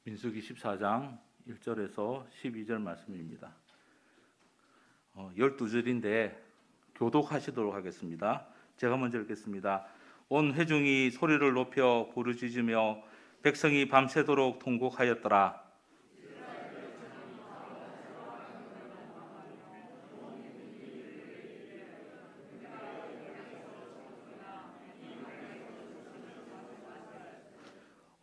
민수기 14장 1절에서 12절 말씀입니다. 12절인데 교독하시도록 하겠습니다. 제가 먼저 읽겠습니다. 온 회중이 소리를 높여 부르짖으며 백성이 밤새도록 통곡하였더라.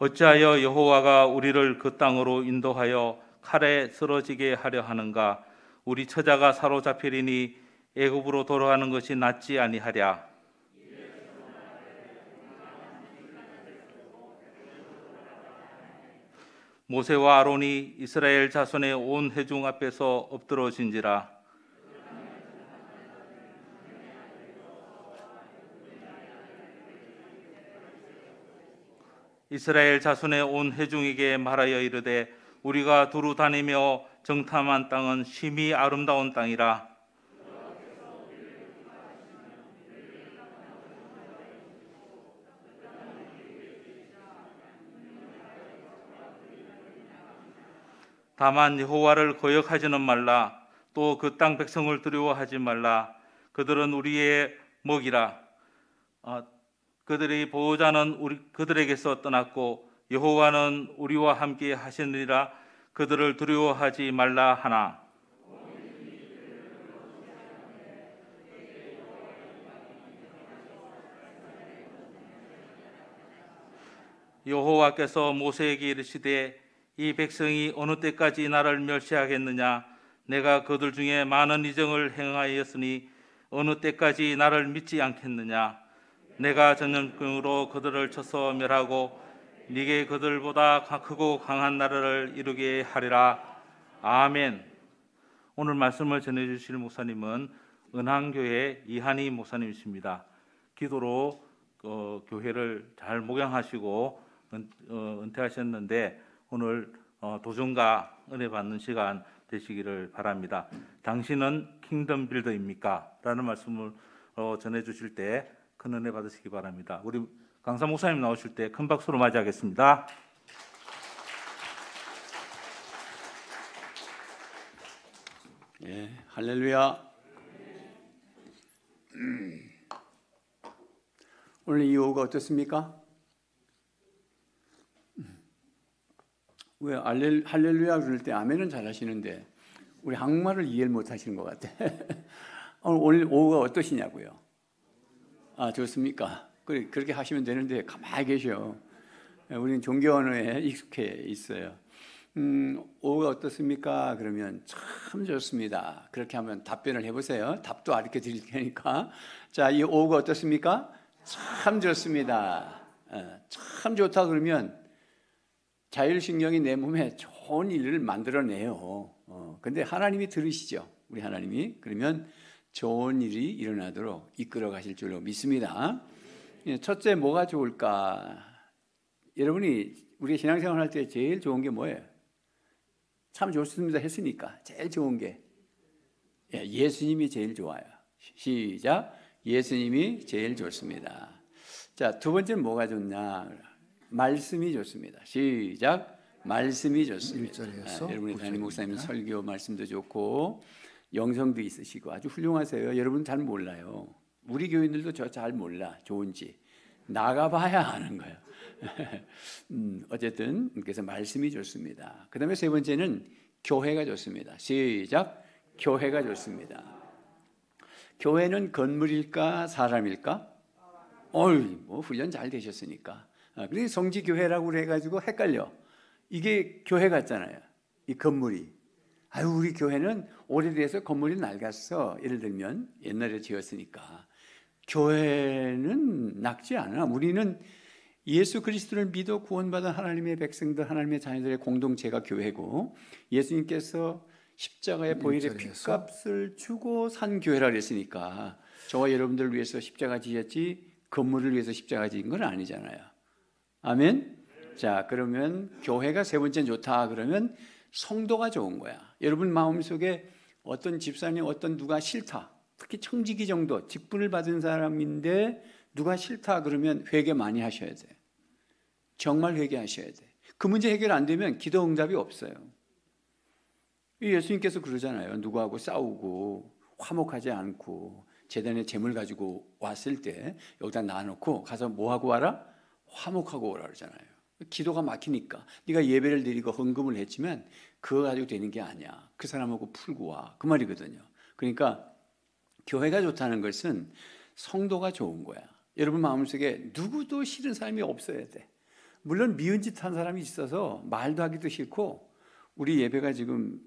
어찌하여 여호와가 우리를 그 땅으로 인도하여 칼에 쓰러지게 하려 하는가? 우리 처자가 사로잡히리니 애굽으로 돌아가는 것이 낫지 아니하랴. 모세와 아론이 이스라엘 자손의 온 회중 앞에서 엎드러진지라. 이스라엘 자손의 온 회중에게 말하여 이르되 우리가 두루 다니며 정탐한 땅은 심히 아름다운 땅이라. 다만 여호와를 거역하지는 말라. 또 그 땅 백성을 두려워하지 말라. 그들은 우리의 먹이라. 그들의 보호자는 그들에게서 떠났고 여호와는 우리와 함께 하시느니라. 그들을 두려워하지 말라 하나. 여호와께서 모세에게 이르시되 이 백성이 어느 때까지 나를 멸시하겠느냐? 내가 그들 중에 많은 이정을 행하였으니 어느 때까지 나를 믿지 않겠느냐? 내가 전염병으로 그들을 쳐서 멸하고 네게 그들보다 크고 강한 나라를 이루게 하리라. 아멘. 오늘 말씀을 전해주실 목사님은 은항교회 이한희 목사님이십니다. 기도로 교회를 잘 목양하시고 은퇴하셨는데 오늘 도전과 은혜 받는 시간 되시기를 바랍니다. 당신은 킹덤 빌더입니까? 라는 말씀을 전해주실 때 큰 은혜 받으시기 바랍니다. 우리 강사 목사님 나오실 때 큰 박수로 맞이하겠습니다. 예, 할렐루야. 오늘 이 오후가 어떻습니까? 왜 할렐루야 그럴 때 아멘은 잘 하시는데 우리 한국말을 이해를 못 하시는 것 같아. 오늘 오후가 어떠시냐고요? 아, 좋습니까? 그렇게 하시면 되는데 가만히 계셔. 우리는 종교 언어에 익숙해 있어요. 오후가 어떻습니까? 그러면 참 좋습니다. 그렇게 하면 답변을 해보세요. 답도 알려 드릴 테니까. 자, 이 오후가 어떻습니까? 참 좋습니다. 참 좋다 그러면 자율신경이 내 몸에 좋은 일을 만들어내요. 근데 하나님이 들으시죠? 우리 하나님이. 그러면 좋은 일이 일어나도록 이끌어 가실 줄로 믿습니다. 첫째, 뭐가 좋을까? 여러분이 우리 신앙생활 할 때 제일 좋은 게 뭐예요? 참 좋습니다 했으니까 제일 좋은 게 예수님이 제일 좋아요. 시작. 예수님이 제일 좋습니다. 자, 두 번째는 뭐가 좋냐? 말씀이 좋습니다. 시작. 말씀이 좋습니다. 여러분이 담임 목사님 설교 말씀도 좋고 영성도 있으시고 아주 훌륭하세요. 여러분 잘 몰라요. 우리 교인들도 저 잘 몰라. 좋은지 나가봐야 아는 거예요. 어쨌든 그래서 말씀이 좋습니다. 그 다음에 세 번째는 교회가 좋습니다. 시작. 교회가 좋습니다. 교회는 건물일까 사람일까? 뭐 훈련 잘 되셨으니까. 그래서 성지교회라고 해가지고 헷갈려. 이게 교회 같잖아요. 이 건물이. 우리 교회는 오래돼서 건물이 낡았어. 예를 들면 옛날에 지었으니까. 교회는 낡지 않아. 우리는 예수 그리스도를 믿어 구원받은 하나님의 백성들, 하나님의 자녀들의 공동체가 교회고 예수님께서 십자가의 보혈의 핏값을 주고 산 교회라 그랬으니까 저와 여러분들을 위해서 십자가 지셨지 건물을 위해서 십자가 지은 건 아니잖아요. 아멘? 자, 그러면 교회가 세 번째 좋다 그러면 성도가 좋은 거야. 여러분 마음속에 어떤 집사님, 어떤 누가 싫다. 특히 청지기 정도 직분을 받은 사람인데 누가 싫다 그러면 회개 많이 하셔야 돼. 정말 회개하셔야 돼. 그 문제 해결 안 되면 기도 응답이 없어요. 예수님께서 그러잖아요. 누구하고 싸우고 화목하지 않고 제단에 재물 가지고 왔을 때 여기다 놔놓고 가서 뭐하고 와라? 화목하고 오라 그러잖아요. 기도가 막히니까 네가 예배를 드리고 헌금을 했지만 그거 가지고 되는 게 아니야. 그 사람하고 풀고 와. 그 말이거든요. 그러니까 교회가 좋다는 것은 성도가 좋은 거야. 여러분 마음속에 누구도 싫은 사람이 없어야 돼. 물론 미운 짓 한 사람이 있어서 말도 하기도 싫고, 우리 예배가 지금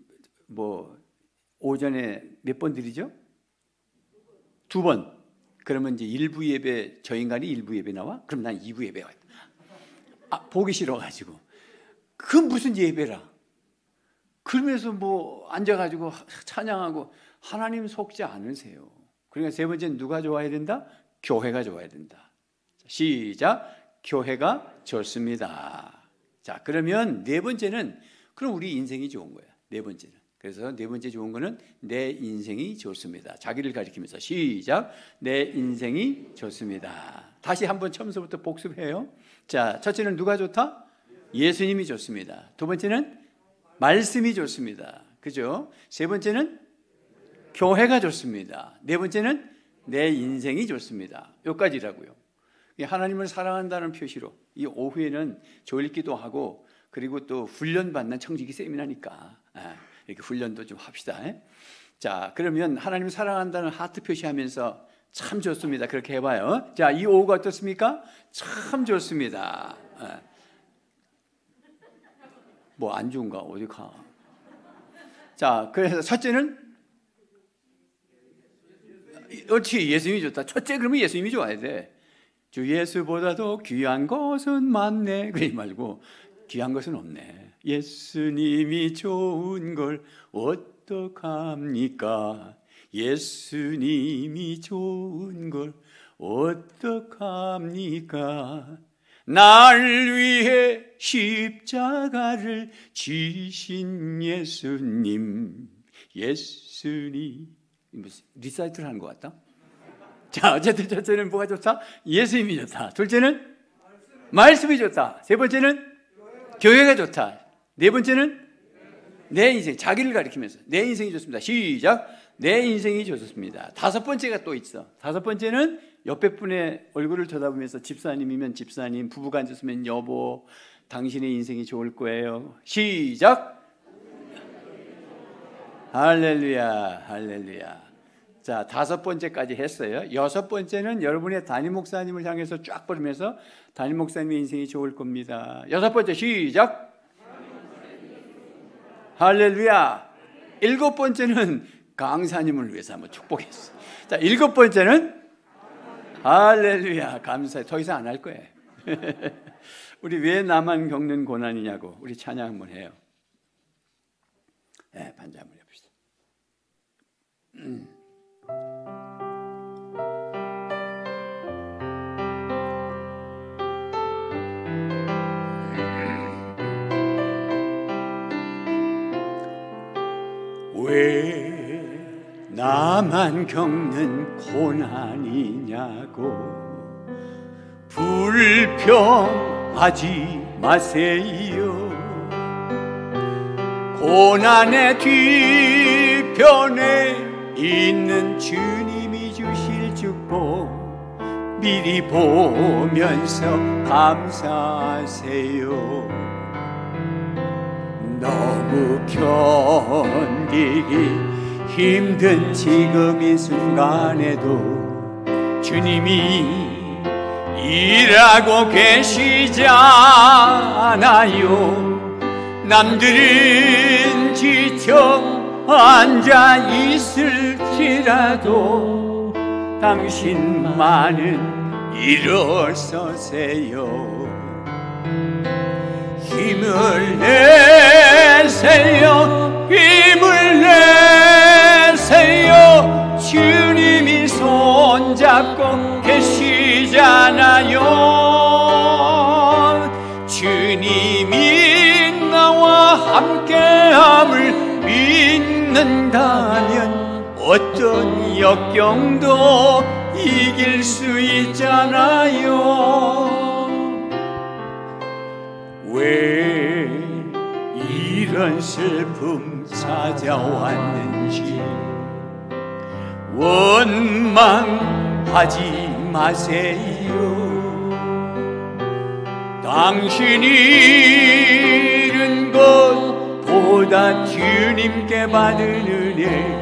오전에 몇 번 드리죠? 2번. 그러면 이제 1부 예배, 저 인간이 1부 예배 나와? 그럼 난 2부 예배 와. 보기 싫어가지고. 그건 무슨 예배라. 그러면서 앉아가지고 찬양하고 하나님 속지 않으세요. 그러니까 세 번째는 누가 좋아야 된다? 교회가 좋아야 된다. 시작. 교회가 좋습니다. 자, 그러면 네 번째는 그럼 우리 인생이 좋은 거야. 네 번째는. 그래서 네 번째 좋은 거는 내 인생이 좋습니다. 자기를 가리키면서 시작. 내 인생이 좋습니다. 다시 한번 처음부터 복습해요. 자, 첫째는 누가 좋다? 예수님이 좋습니다. 두 번째는 말씀이 좋습니다. 그죠? 세 번째는 교회가 좋습니다. 네 번째는 내 인생이 좋습니다. 여기까지라고요. 하나님을 사랑한다는 표시로 이 오후에는 조일기도 하고, 그리고 또 훈련받는 청지기 세미나니까 이렇게 훈련도 좀 합시다. 자, 그러면 하나님을 사랑한다는 하트 표시하면서 참 좋습니다. 그렇게 해봐요. 자, 이 오후가 어떻습니까? 참 좋습니다. 안 좋은가? 어디 가? 자, 그래서 첫째는 어떻게 예수님이 좋다. 첫째 그러면 예수님이 좋아야 돼. 주 예수보다도 귀한 것은 많네. 그러지 말고 귀한 것은 없네. 예수님이 좋은 걸 어떡합니까? 예수님이 좋은 걸 어떡합니까? 날 위해 십자가를 지신 예수님. 예수님. 무슨 리사이트를 하는 것 같다? 자, 어쨌든 첫째는 뭐가 좋다? 예수님이 좋다. 둘째는 말씀이 좋다. 세 번째는 교회가 좋다. 네 번째는 내 인생, 자기를 가리키면서 내 인생이 좋습니다. 시작. 내 인생이 좋습니다. 다섯 번째가 또 있어. 다섯 번째는 옆에 분의 얼굴을 쳐다보면서 집사님이면 집사님, 부부가 앉았으면 여보, 당신의 인생이 좋을 거예요. 시작. 할렐루야, 할렐루야. 자, 다섯 번째까지 했어요. 여섯 번째는 여러분의 담임 목사님을 향해서 쫙 부르면서 담임 목사님의 인생이 좋을 겁니다. 여섯 번째 시작. 할렐루야. 일곱 번째는 강사님을 위해서 한번 축복했어요. 자, 일곱 번째는 할렐루야, 감사해. 더 이상 안 할 거예요. 우리 왜 나만 겪는 고난이냐고 우리 찬양 한번 해요. 네, 반주 한번 해봅시다. 왜 나만 겪는 고난이냐고 불평하지 마세요. 고난의 뒤편에 있는 주님이 주실 축복 미리 보면서 감사하세요. 너무 견디기 힘든 지금 이 순간에도 주님이 일하고 계시잖아요. 남들은 지쳐 앉아 있을지라도 당신만은 일어서세요. 힘을 내세요. 힘을 내세요. 주님이 손잡고 계시잖아요. 주님이 나와 함께함을 믿는다면 어떤 역경도 이길 수 있잖아요. 왜 이런 슬픔 찾아왔는지 원망하지 마세요. 당신이 잃은 것보다 주님께 받은 은혜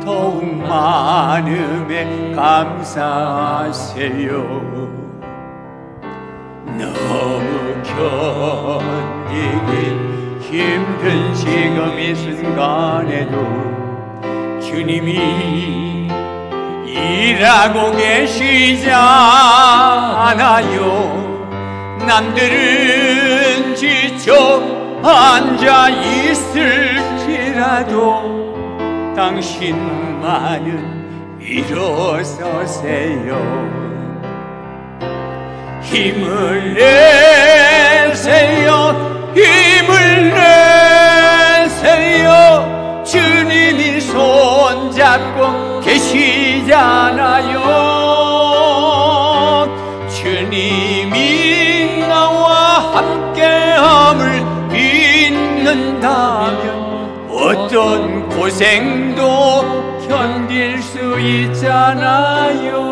더욱 많음에 감사하세요. 너무 견디기 힘든 지금 이 순간에도 주님이 일하고 계시잖아요. 남들은 지쳐 앉아 있을지라도 당신만은 일어서세요. 힘을 내세요. 힘을 내세요. 주님이 손잡고 계시잖아요. 주님이 나와 함께함을 믿는다면 어떤 고생도 견딜 수 있잖아요.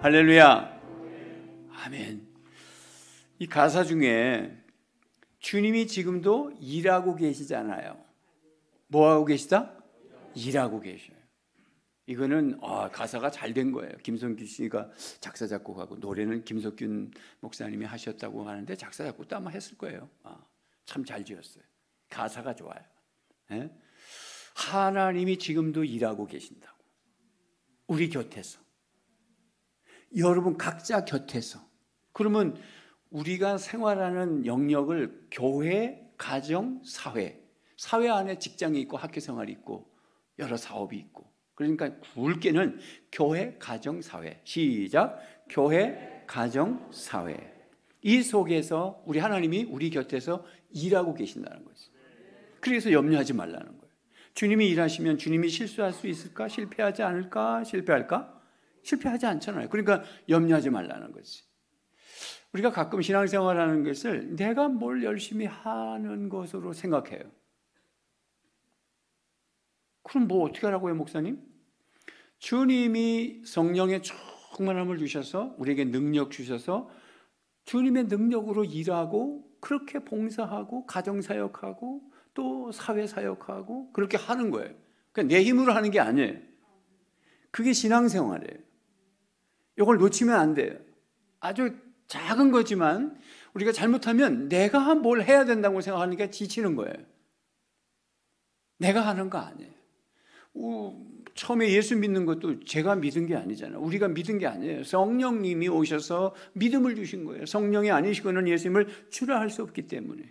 할렐루야. 아멘. 이 가사 중에 주님이 지금도 일하고 계시잖아요. 뭐 하고 계시다? 일하고 계셔요. 이거는 가사가 잘 된 거예요. 김성규 씨가 작사 작곡하고 노래는 김석균 목사님이 하셨다고 하는데 작사 작곡도 아마 했을 거예요. 참 잘 지었어요. 가사가 좋아요. 네? 하나님이 지금도 일하고 계신다고. 우리 곁에서. 여러분 각자 곁에서. 그러면 우리가 생활하는 영역을 교회, 가정, 사회. 사회 안에 직장이 있고 학교 생활이 있고 여러 사업이 있고. 그러니까 굵게는 교회, 가정, 사회. 시작. 교회, 가정, 사회. 이 속에서 우리 하나님이 우리 곁에서 일하고 계신다는 거죠. 그래서 염려하지 말라는 거예요. 주님이 일하시면 주님이 실수할 수 있을까? 실패하지 않을까? 실패할까? 실패하지 않잖아요. 그러니까 염려하지 말라는 거지. 우리가 가끔 신앙생활하는 것을 내가 뭘 열심히 하는 것으로 생각해요. 그럼 뭐 어떻게 하라고요, 목사님? 주님이 성령의 충만함을 주셔서 우리에게 능력 주셔서 주님의 능력으로 일하고 그렇게 봉사하고 가정사역하고 또 사회사역하고 그렇게 하는 거예요. 그러니까 내 힘으로 하는 게 아니에요. 그게 신앙생활이에요. 이걸 놓치면 안 돼요. 아주 작은 거지만 우리가 잘못하면 내가 뭘 해야 된다고 생각하니까 지치는 거예요. 내가 하는 거 아니에요. 처음에 예수 믿는 것도 제가 믿은 게 아니잖아요. 우리가 믿은 게 아니에요. 성령님이 오셔서 믿음을 주신 거예요. 성령이 아니시고는 예수님을 주라 할 수 없기 때문에.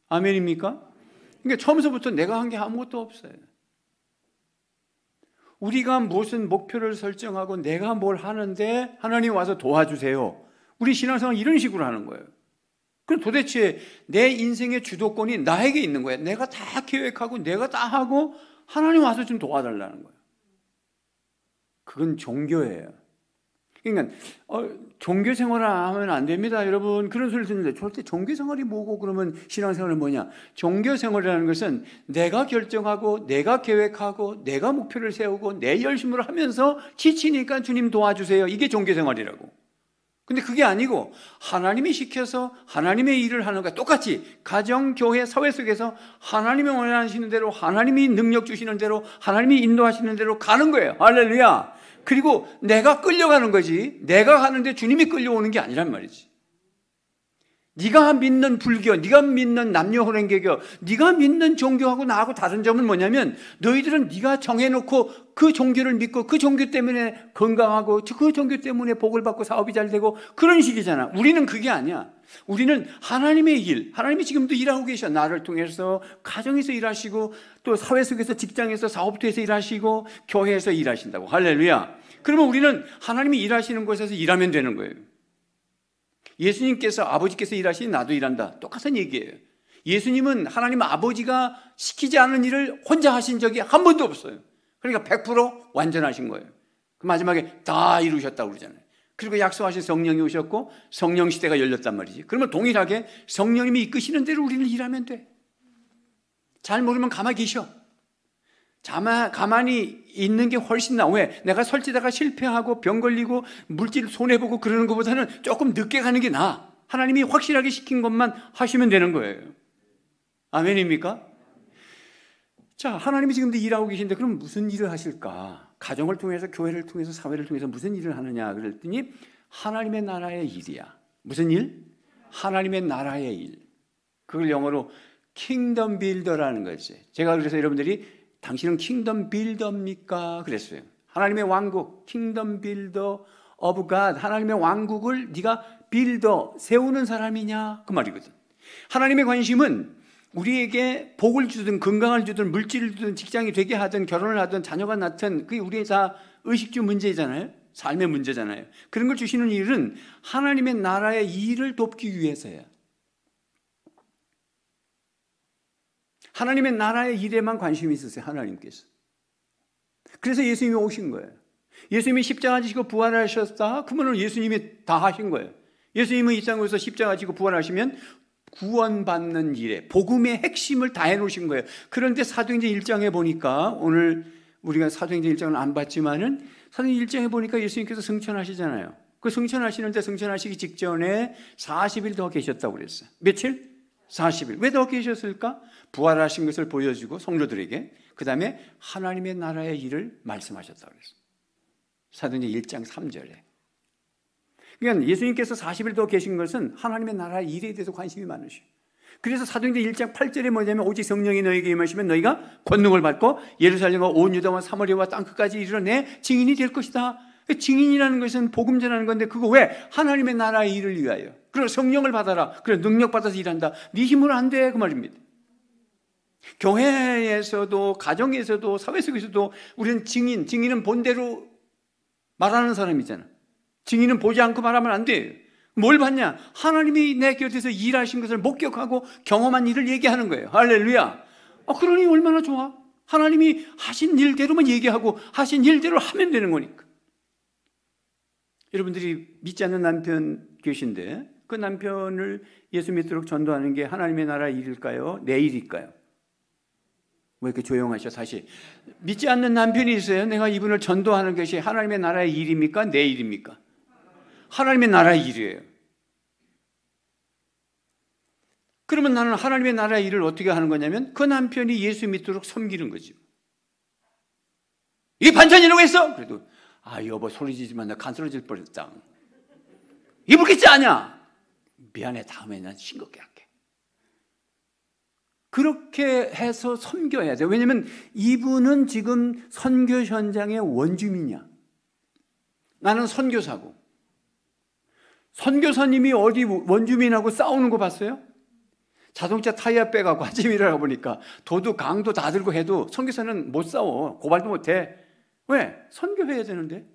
아멘입니까? 그러니까 처음부터 내가 한 게 아무것도 없어요. 우리가 무슨 목표를 설정하고 내가 뭘 하는데 하나님 와서 도와주세요. 우리 신앙생활 이런 식으로 하는 거예요. 그럼 도대체 내 인생의 주도권이 나에게 있는 거예요. 내가 다 계획하고 내가 다 하고 하나님 와서 좀 도와달라는 거예요. 그건 종교예요. 그러니까 종교 생활을 하면 안 됩니다. 여러분 그런 소리 듣는데 절대 종교 생활이 뭐고 그러면 신앙생활은 뭐냐? 종교 생활이라는 것은 내가 결정하고 내가 계획하고 내가 목표를 세우고 내 열심으로 하면서 지치니까 주님 도와주세요. 이게 종교 생활이라고. 근데 그게 아니고 하나님이 시켜서 하나님의 일을 하는 것과 똑같이 가정, 교회, 사회 속에서 하나님이 원하시는 대로 하나님이 능력 주시는 대로 하나님이 인도하시는 대로 가는 거예요. 할렐루야. 그리고 내가 끌려가는 거지 내가 가는데 주님이 끌려오는 게 아니란 말이지. 네가 믿는 불교, 네가 믿는 남녀혼행개교, 네가 믿는 종교하고 나하고 다른 점은 뭐냐면 너희들은 네가 정해놓고 그 종교를 믿고 그 종교 때문에 건강하고 그 종교 때문에 복을 받고 사업이 잘 되고 그런 식이잖아. 우리는 그게 아니야. 우리는 하나님의 일, 하나님이 지금도 일하고 계셔. 나를 통해서 가정에서 일하시고 또 사회 속에서 직장에서 사업터에서 일하시고 교회에서 일하신다고. 할렐루야. 그러면 우리는 하나님이 일하시는 곳에서 일하면 되는 거예요. 예수님께서 아버지께서 일하시니 나도 일한다. 똑같은 얘기예요. 예수님은 하나님 아버지가 시키지 않은 일을 혼자 하신 적이 한 번도 없어요. 그러니까 100% 완전하신 거예요. 그 마지막에 다 이루셨다고 그러잖아요. 그리고 약속하신 성령이 오셨고 성령 시대가 열렸단 말이지. 그러면 동일하게 성령님이 이끄시는 대로 우리는 일하면 돼. 잘 모르면 가만히 계셔. 가만히 있는 게 훨씬 나아. 왜? 내가 설치다가 실패하고 병 걸리고 물질 손해보고 그러는 것보다는 조금 늦게 가는 게 나아. 하나님이 확실하게 시킨 것만 하시면 되는 거예요. 아멘입니까? 자, 하나님이 지금도 일하고 계신데 그럼 무슨 일을 하실까? 가정을 통해서, 교회를 통해서, 사회를 통해서 무슨 일을 하느냐 그랬더니 하나님의 나라의 일이야. 무슨 일? 하나님의 나라의 일. 그걸 영어로 킹덤 빌더라는 거지. 제가 그래서 여러분들이 당신은 킹덤 빌더입니까? 그랬어요. 하나님의 왕국, 킹덤 빌더 오브 갓. 하나님의 왕국을 네가 빌더, 세우는 사람이냐? 그 말이거든. 하나님의 관심은 우리에게 복을 주든 건강을 주든 물질을 주든 직장이 되게 하든 결혼을 하든 자녀가 낳든 그게 우리의 다 의식주 문제잖아요. 삶의 문제잖아요. 그런 걸 주시는 일은 하나님의 나라의 일을 돕기 위해서야. 하나님의 나라의 일에만 관심이 있으세요. 하나님께서. 그래서 예수님이 오신 거예요. 예수님이 십자가 지시고 부활하셨다. 그러면 예수님이 다 하신 거예요. 예수님은 이 땅에서 십자가 지고 부활하시면 구원받는 일에 복음의 핵심을 다 해놓으신 거예요. 그런데 사도행전 1장에 보니까 오늘 우리가 사도행전 1장은 안 봤지만은 사도행전 1장에 보니까 예수님께서 승천하시잖아요. 그 승천하시는데 승천하시기 직전에 40일 더 계셨다고 그랬어요. 며칠? 40일. 왜 더 계셨을까? 부활하신 것을 보여주고 성도들에게 그 다음에 하나님의 나라의 일을 말씀하셨다고 그랬어요. 사도행전 1장 3절에. 그러니까 예수님께서 40일 더 계신 것은 하나님의 나라의 일에 대해서 관심이 많으셔요. 그래서 사도행전 1장 8절에 뭐냐면 오직 성령이 너에게 임하시면 너희가 권능을 받고 예루살렘과 온 유다와 사마리아와 땅끝까지 이르러 내 증인이 될 것이다. 증인이라는 것은 복음 전하는 건데 그거 왜? 하나님의 나라의 일을 위하여. 그리고 성령을 받아라. 그래 능력 받아서 일한다. 네 힘으로 안 돼. 그 말입니다. 교회에서도 가정에서도 사회 속에서도 우리는 증인은 본대로 말하는 사람이잖아. 증인은 보지 않고 말하면 안 돼요. 뭘 봤냐? 하나님이 내 곁에서 일하신 것을 목격하고 경험한 일을 얘기하는 거예요. 할렐루야. 그러니 얼마나 좋아. 하나님이 하신 일대로만 얘기하고 하신 일대로 하면 되는 거니까. 여러분들이 믿지 않는 남편 계신데 그 남편을 예수 믿도록 전도하는 게 하나님의 나라의 일일까요? 내 일일까요? 왜 이렇게 조용하셔? 다시. 믿지 않는 남편이 있어요. 내가 이분을 전도하는 것이 하나님의 나라의 일입니까? 내 일입니까? 하나님의 나라의 일이에요. 그러면 나는 하나님의 나라의 일을 어떻게 하는 거냐면 그 남편이 예수 믿도록 섬기는 거죠. 이 반찬이라고 했어? 그래도 여보 소리 지지 마. 나 간 쓰러질 뻔했다. 입을 겠지 않냐? 미안해. 다음에 난 싱겁게 할게. 그렇게 해서 섬겨야 돼요. 왜냐하면 이분은 지금 선교 현장의 원주민이야. 나는 선교사고. 선교사님이 어디 원주민하고 싸우는 거 봤어요? 자동차 타이어 빼가고 아침 일하다 보니까 도둑, 강도 다 들고 해도 선교사는 못 싸워. 고발도 못 해. 왜? 선교해야 되는데.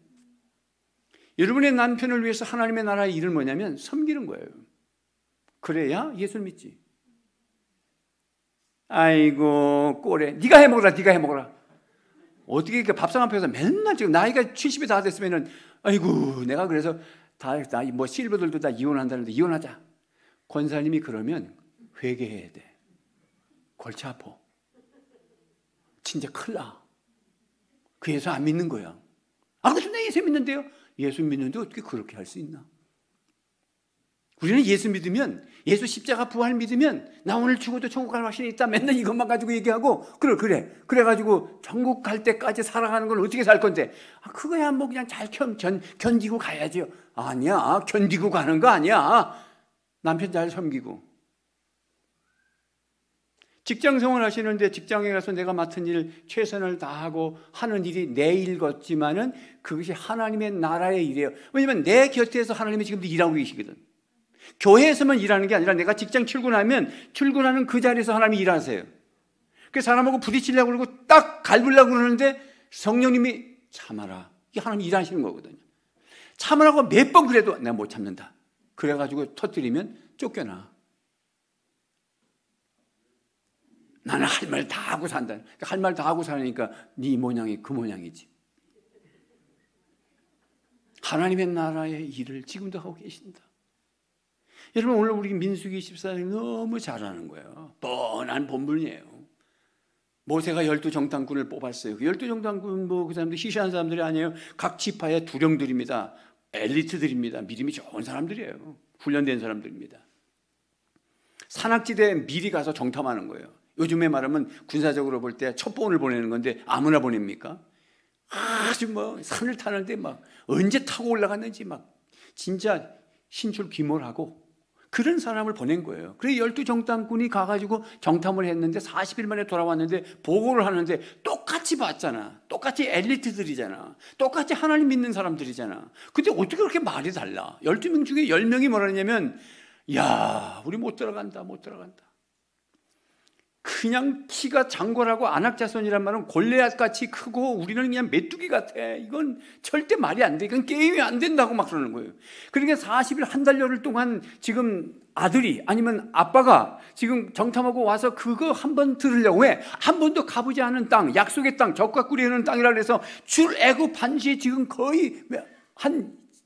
여러분의 남편을 위해서 하나님의 나라의 일은 뭐냐면 섬기는 거예요. 그래야 예수를 믿지. 아이고 꼴에 네가 해먹어라. 네가 해먹어라. 어떻게 이렇게 밥상 앞에서 맨날 지금 나이가 70이 다 됐으면은 아이고 내가 그래서 다 뭐 실버들도 다 이혼한다는데 이혼하자. 권사님이 그러면 회개해야 돼. 골치 아파. 진짜 큰일 나. 그 예수 안 믿는 거야. 그래서 나 예수 믿는데요. 예수 믿는데 어떻게 그렇게 할 수 있나? 우리는 예수 믿으면 예수 십자가 부활 믿으면 나 오늘 죽어도 천국 갈 확신이 있다. 맨날 이것만 가지고 얘기하고 그래가지고 천국 갈 때까지 살아가는 걸 어떻게 살 건데 그거야 뭐 그냥 잘 견디고 가야죠. 아니야. 견디고 가는 거 아니야. 남편 잘 섬기고 직장 생활 하시는데 직장에 가서 내가 맡은 일 최선을 다하고 하는 일이 내 일 같지만은 그것이 하나님의 나라의 일이에요. 왜냐하면 내 곁에서 하나님이 지금도 일하고 계시거든. 교회에서만 일하는 게 아니라 내가 직장 출근하면 출근하는 그 자리에서 하나님이 일하세요. 그래서 사람하고 부딪히려고 그러고 딱 갈구려고 그러는데 성령님이 참아라. 이게 하나님이 일하시는 거거든요. 참으라고 몇 번 그래도 내가 못 참는다. 그래가지고 터뜨리면 쫓겨나. 나는 할 말 다 하고 산다. 할 말 다 하고 사니까 네 모양이 그 모양이지. 하나님의 나라의 일을 지금도 하고 계신다. 여러분, 오늘 우리 민수기 14장이 너무 잘하는 거예요. 뻔한 본문이에요. 모세가 12정탐꾼을 뽑았어요. 그 12정탐꾼 그 사람들 시시한 사람들이 아니에요. 각 지파의 두령들입니다. 엘리트들입니다. 믿음이 좋은 사람들이에요. 훈련된 사람들입니다. 산악지대에 미리 가서 정탐하는 거예요. 요즘에 말하면 군사적으로 볼 때 첩보원을 보내는 건데 아무나 보냅니까? 아주 산을 타는데 언제 타고 올라갔는지 진짜 신출귀몰하고 그런 사람을 보낸 거예요. 그래서 12정탐꾼이 가가지고 정탐을 했는데 40일 만에 돌아왔는데 보고를 하는데 똑같이 봤잖아. 똑같이 엘리트들이잖아. 똑같이 하나님 믿는 사람들이잖아. 근데 어떻게 그렇게 말이 달라? 12명 중에 10명이 뭐라 했냐면 야, 우리 못 들어간다. 그냥 키가 장골하고 안악자손이란 말은 골리앗같이 크고 우리는 그냥 메뚜기 같아. 이건 절대 말이 안 돼. 이건 게임이 안 된다고 막 그러는 거예요. 그러니까 40일 한 달여를 동안 지금 아들이 아니면 아빠가 지금 정탐하고 와서 그거 한번 들으려고 왜? 한 번도 가보지 않은 땅, 약속의 땅, 적과 꿀이 흐르는 땅이라 그래서 출애굽한 지 지금 거의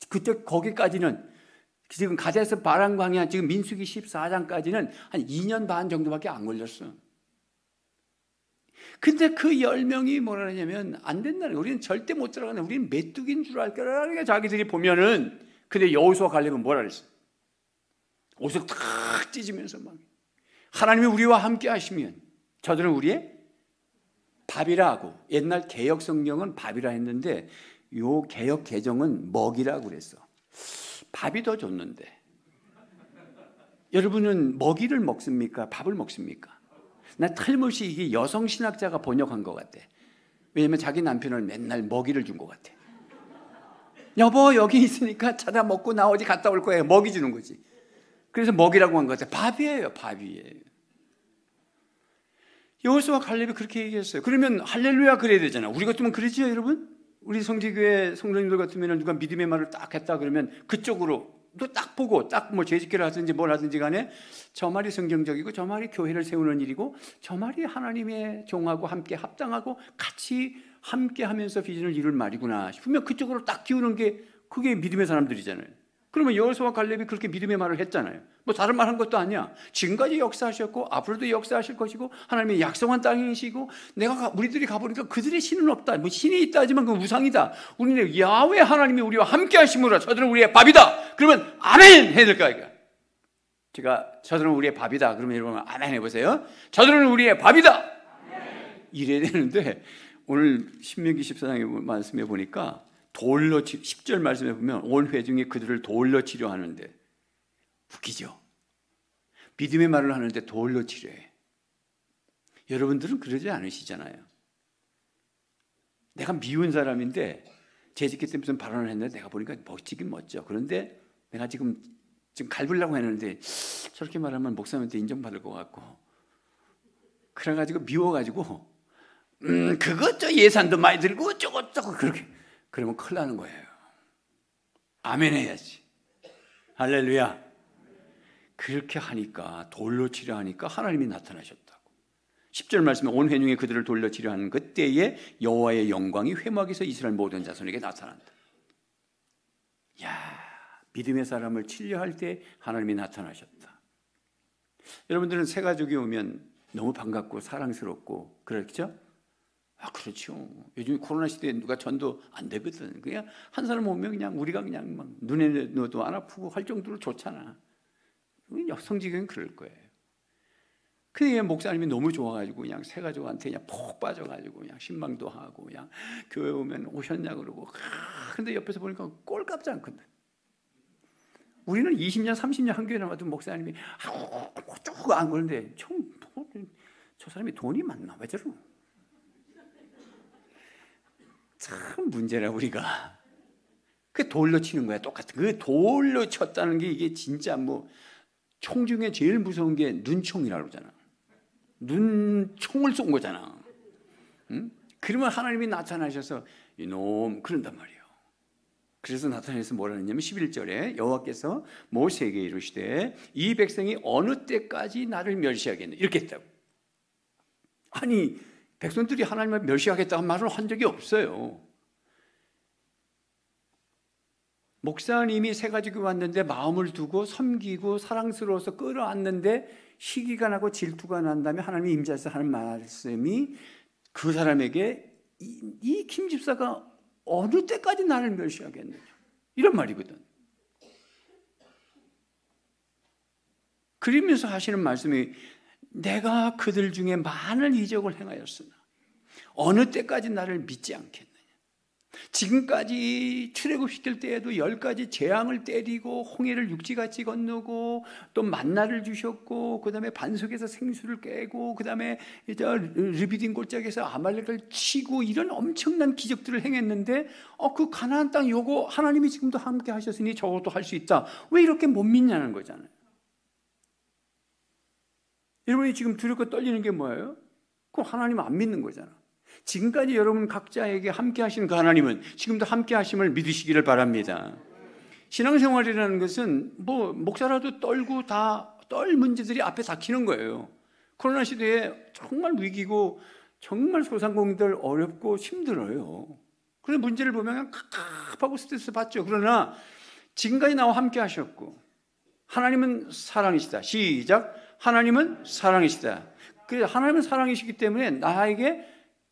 그때 거기까지는 지금 가데스 바란 광야 지금 민수기 14장까지는 한 2년 반 정도밖에 안 걸렸어. 근데 그 10명이 뭐라 하냐면 안 된다는 거예요. 우리는 절대 못 들어가는, 우리는 메뚜기인 줄 알 거라. 그러니까 자기들이 보면은, 근데 여호수아 갈렙은 뭐라 그랬어? 옷을 탁 찢으면서 하나님이 우리와 함께 하시면 저들은 우리의 밥이라 하고, 옛날 개역 성경은 밥이라 했는데 요 개역 개정은 먹이라고 그랬어. 밥이 더 좋는데 여러분은 먹이를 먹습니까? 밥을 먹습니까? 나 틀림없이 이게 여성 신학자가 번역한 것 같아. 왜냐면 자기 남편을 맨날 먹이를 준 것 같아. 여보 여기 있으니까 찾아 먹고 나 어디 갔다 올 거예요. 먹이 주는 거지. 그래서 먹이라고 한 것 같아. 밥이에요. 여호수아 갈렙이 그렇게 얘기했어요. 그러면 할렐루야 그래야 되잖아. 우리 같으면 그러지요, 여러분? 우리 성지교회 성도님들 같으면 누가 믿음의 말을 딱 했다 그러면 그쪽으로 또 딱 보고 딱 재직기를 하든지 뭘 하든지 간에 저 말이 성경적이고 저 말이 교회를 세우는 일이고 저 말이 하나님의 종하고 함께 합당하고 같이 함께 하면서 비전을 이룰 말이구나 싶으면 그쪽으로 딱 기우는 게 그게 믿음의 사람들이잖아요. 그러면 여호수아 갈렙이 그렇게 믿음의 말을 했잖아요. 다른 말 한 것도 아니야. 지금까지 역사하셨고 앞으로도 역사하실 것이고 하나님의 약속한 땅이시고 우리들이 가보니까 그들의 신은 없다. 신이 있다 하지만 그건 우상이다. 우리는 야훼 하나님이 우리와 함께 하심으로 저들은 우리의 밥이다. 그러면 아멘 해야 될까 이거. 제가 저들은 우리의 밥이다. 그러면 여러분 아멘 해보세요. 저들은 우리의 밥이다. 이래야 되는데 오늘 신명기 14장의 말씀에 보니까 돌로 10절 말씀에 보면 온 회중이 그들을 돌로 치료하는데 웃기죠? 믿음의 말을 하는데 돌로 치료해. 여러분들은 그러지 않으시잖아요. 내가 미운 사람인데 재직기 때문에 무슨 발언을 했는데 내가 보니까 멋지긴 멋져. 그런데 내가 지금 갈구려고 했는데 저렇게 말하면 목사님한테 인정받을 것 같고 그래가지고 미워가지고 그것 예산도 많이 들고 어쩌고저쩌고 그렇게 그러면 큰일 나는 거예요. 아멘 해야지. 할렐루야. 그렇게 하니까 돌로 치료하니까 하나님이 나타나셨다고. 10절 말씀에 온 회중이 그들을 돌로 치료하는 그때에 여호와의 영광이 회막에서 이스라엘 모든 자손에게 나타난다. 야, 믿음의 사람을 치료할 때 하나님이 나타나셨다. 여러분들은 새 가족이 오면 너무 반갑고 사랑스럽고 그렇죠? 그렇죠. 요즘 코로나 시대에 누가 전도 안 되거든. 그냥 한 사람 오면 그냥 우리가 그냥 막 눈에 넣어도 안 아프고 할 정도로 좋잖아. 성지교회는 그럴 거예요. 그게 목사님이 너무 좋아가지고 그냥 새 가족한테 그냥 푹 빠져가지고 그냥 신방도 하고 그냥 교회 오면 오셨냐 그러고. 근데 옆에서 보니까 꼴값지 않거든. 우리는 20년, 30년 한 교회 나와도 목사님이 쭉 안 그러는데 저 사람이 돈이 많나 왜 저러? 참 문제라 우리가. 그 돌로 치는 거야 똑같은. 그 돌로 쳤다는 게 이게 진짜 총 중에 제일 무서운 게 눈총이라고 그러잖아. 눈총을 쏜 거잖아. 응? 그러면 하나님이 나타나셔서 이놈 그런단 말이에요. 그래서 나타나서 뭐라 했냐면 11절에 여호와께서 모세에게 이르시되 이 백성이 어느 때까지 나를 멸시하겠느냐 이렇게 했다고. 아니 백성들이 하나님을 멸시하겠다는 말을 한 적이 없어요. 목사님이 새 가지고 왔는데 마음을 두고 섬기고 사랑스러워서 끌어안는데 시기가 나고 질투가 난 다음에 하나님이 임재해서 하는 말씀이 그 사람에게 이 김 집사가 어느 때까지 나를 멸시하겠느냐, 이런 말이거든. 그러면서 하시는 말씀이 내가 그들 중에 많은 이적을 행하였으나 어느 때까지 나를 믿지 않겠느냐. 지금까지 출애굽시킬 때에도 10가지 재앙을 때리고 홍해를 육지같이 건너고 또 만나를 주셨고 그 다음에 반석에서 생수를 깨고 그 다음에 르비딘 골짜기에서 아말렉을 치고 이런 엄청난 기적들을 행했는데 그 가나안 땅 요거 하나님이 지금도 함께 하셨으니 저것도 할 수 있다. 왜 이렇게 못 믿냐는 거잖아요. 여러분이 지금 두렵고 떨리는 게 뭐예요? 그럼 하나님 안 믿는 거잖아. 지금까지 여러분 각자에게 함께 하신 그 하나님은 지금도 함께 하심을 믿으시기를 바랍니다. 신앙생활이라는 것은 뭐 목사라도 떨고 다 떨 문제들이 앞에 닥치는 거예요. 코로나 시대에 정말 위기고 정말 소상공인들 어렵고 힘들어요. 그래서 문제를 보면 갑갑하고 스트레스 받죠. 그러나 지금까지 나와 함께 하셨고 하나님은 사랑이시다. 시작. 하나님은 사랑이시다. 그래서 하나님은 사랑이시기 때문에 나에게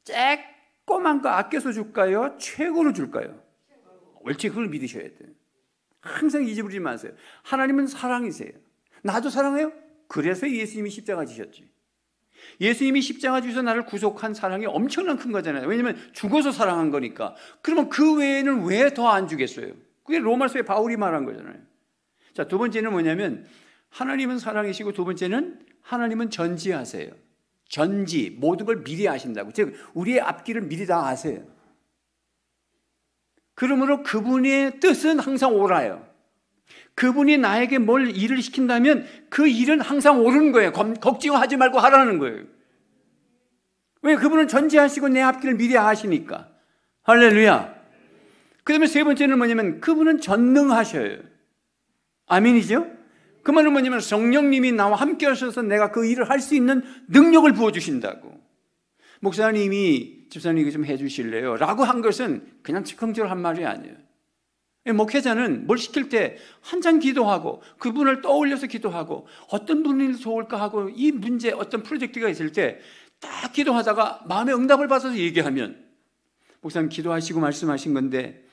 조그만 거 아껴서 줄까요? 최고로 줄까요? 옳지, 그걸 믿으셔야 돼요. 항상 잊어버리지 마세요. 하나님은 사랑이세요. 나도 사랑해요? 그래서 예수님이 십자가 지셨지. 예수님이 십자가 지셔서 나를 구속한 사랑이 엄청난 큰 거잖아요. 왜냐하면 죽어서 사랑한 거니까. 그러면 그 외에는 왜 더 안 주겠어요? 그게 로마서에 바울이 말한 거잖아요. 자, 두 번째는 뭐냐면 하나님은 사랑이시고 두 번째는 하나님은 전지하세요. 전지, 모든 걸 미리 아신다고. 즉 우리의 앞길을 미리 다 아세요. 그러므로 그분의 뜻은 항상 옳아요. 그분이 나에게 뭘 일을 시킨다면 그 일은 항상 옳은 거예요. 걱정하지 말고 하라는 거예요. 왜? 그분은 전지하시고 내 앞길을 미리 아시니까. 할렐루야. 그 다음에 세 번째는 뭐냐면 그분은 전능하셔요. 아멘이죠? 그 말은 뭐냐면 성령님이 나와 함께 하셔서 내가 그 일을 할 수 있는 능력을 부어주신다고. 목사님이 집사님 이거 좀 해주실래요? 라고 한 것은 그냥 즉흥적으로 한 말이 아니에요. 목회자는 뭘 시킬 때 한참 기도하고 그분을 떠올려서 기도하고 어떤 분이 좋을까 하고 이 문제 어떤 프로젝트가 있을 때 딱 기도하다가 마음의 응답을 받아서 얘기하면 목사님 기도하시고 말씀하신 건데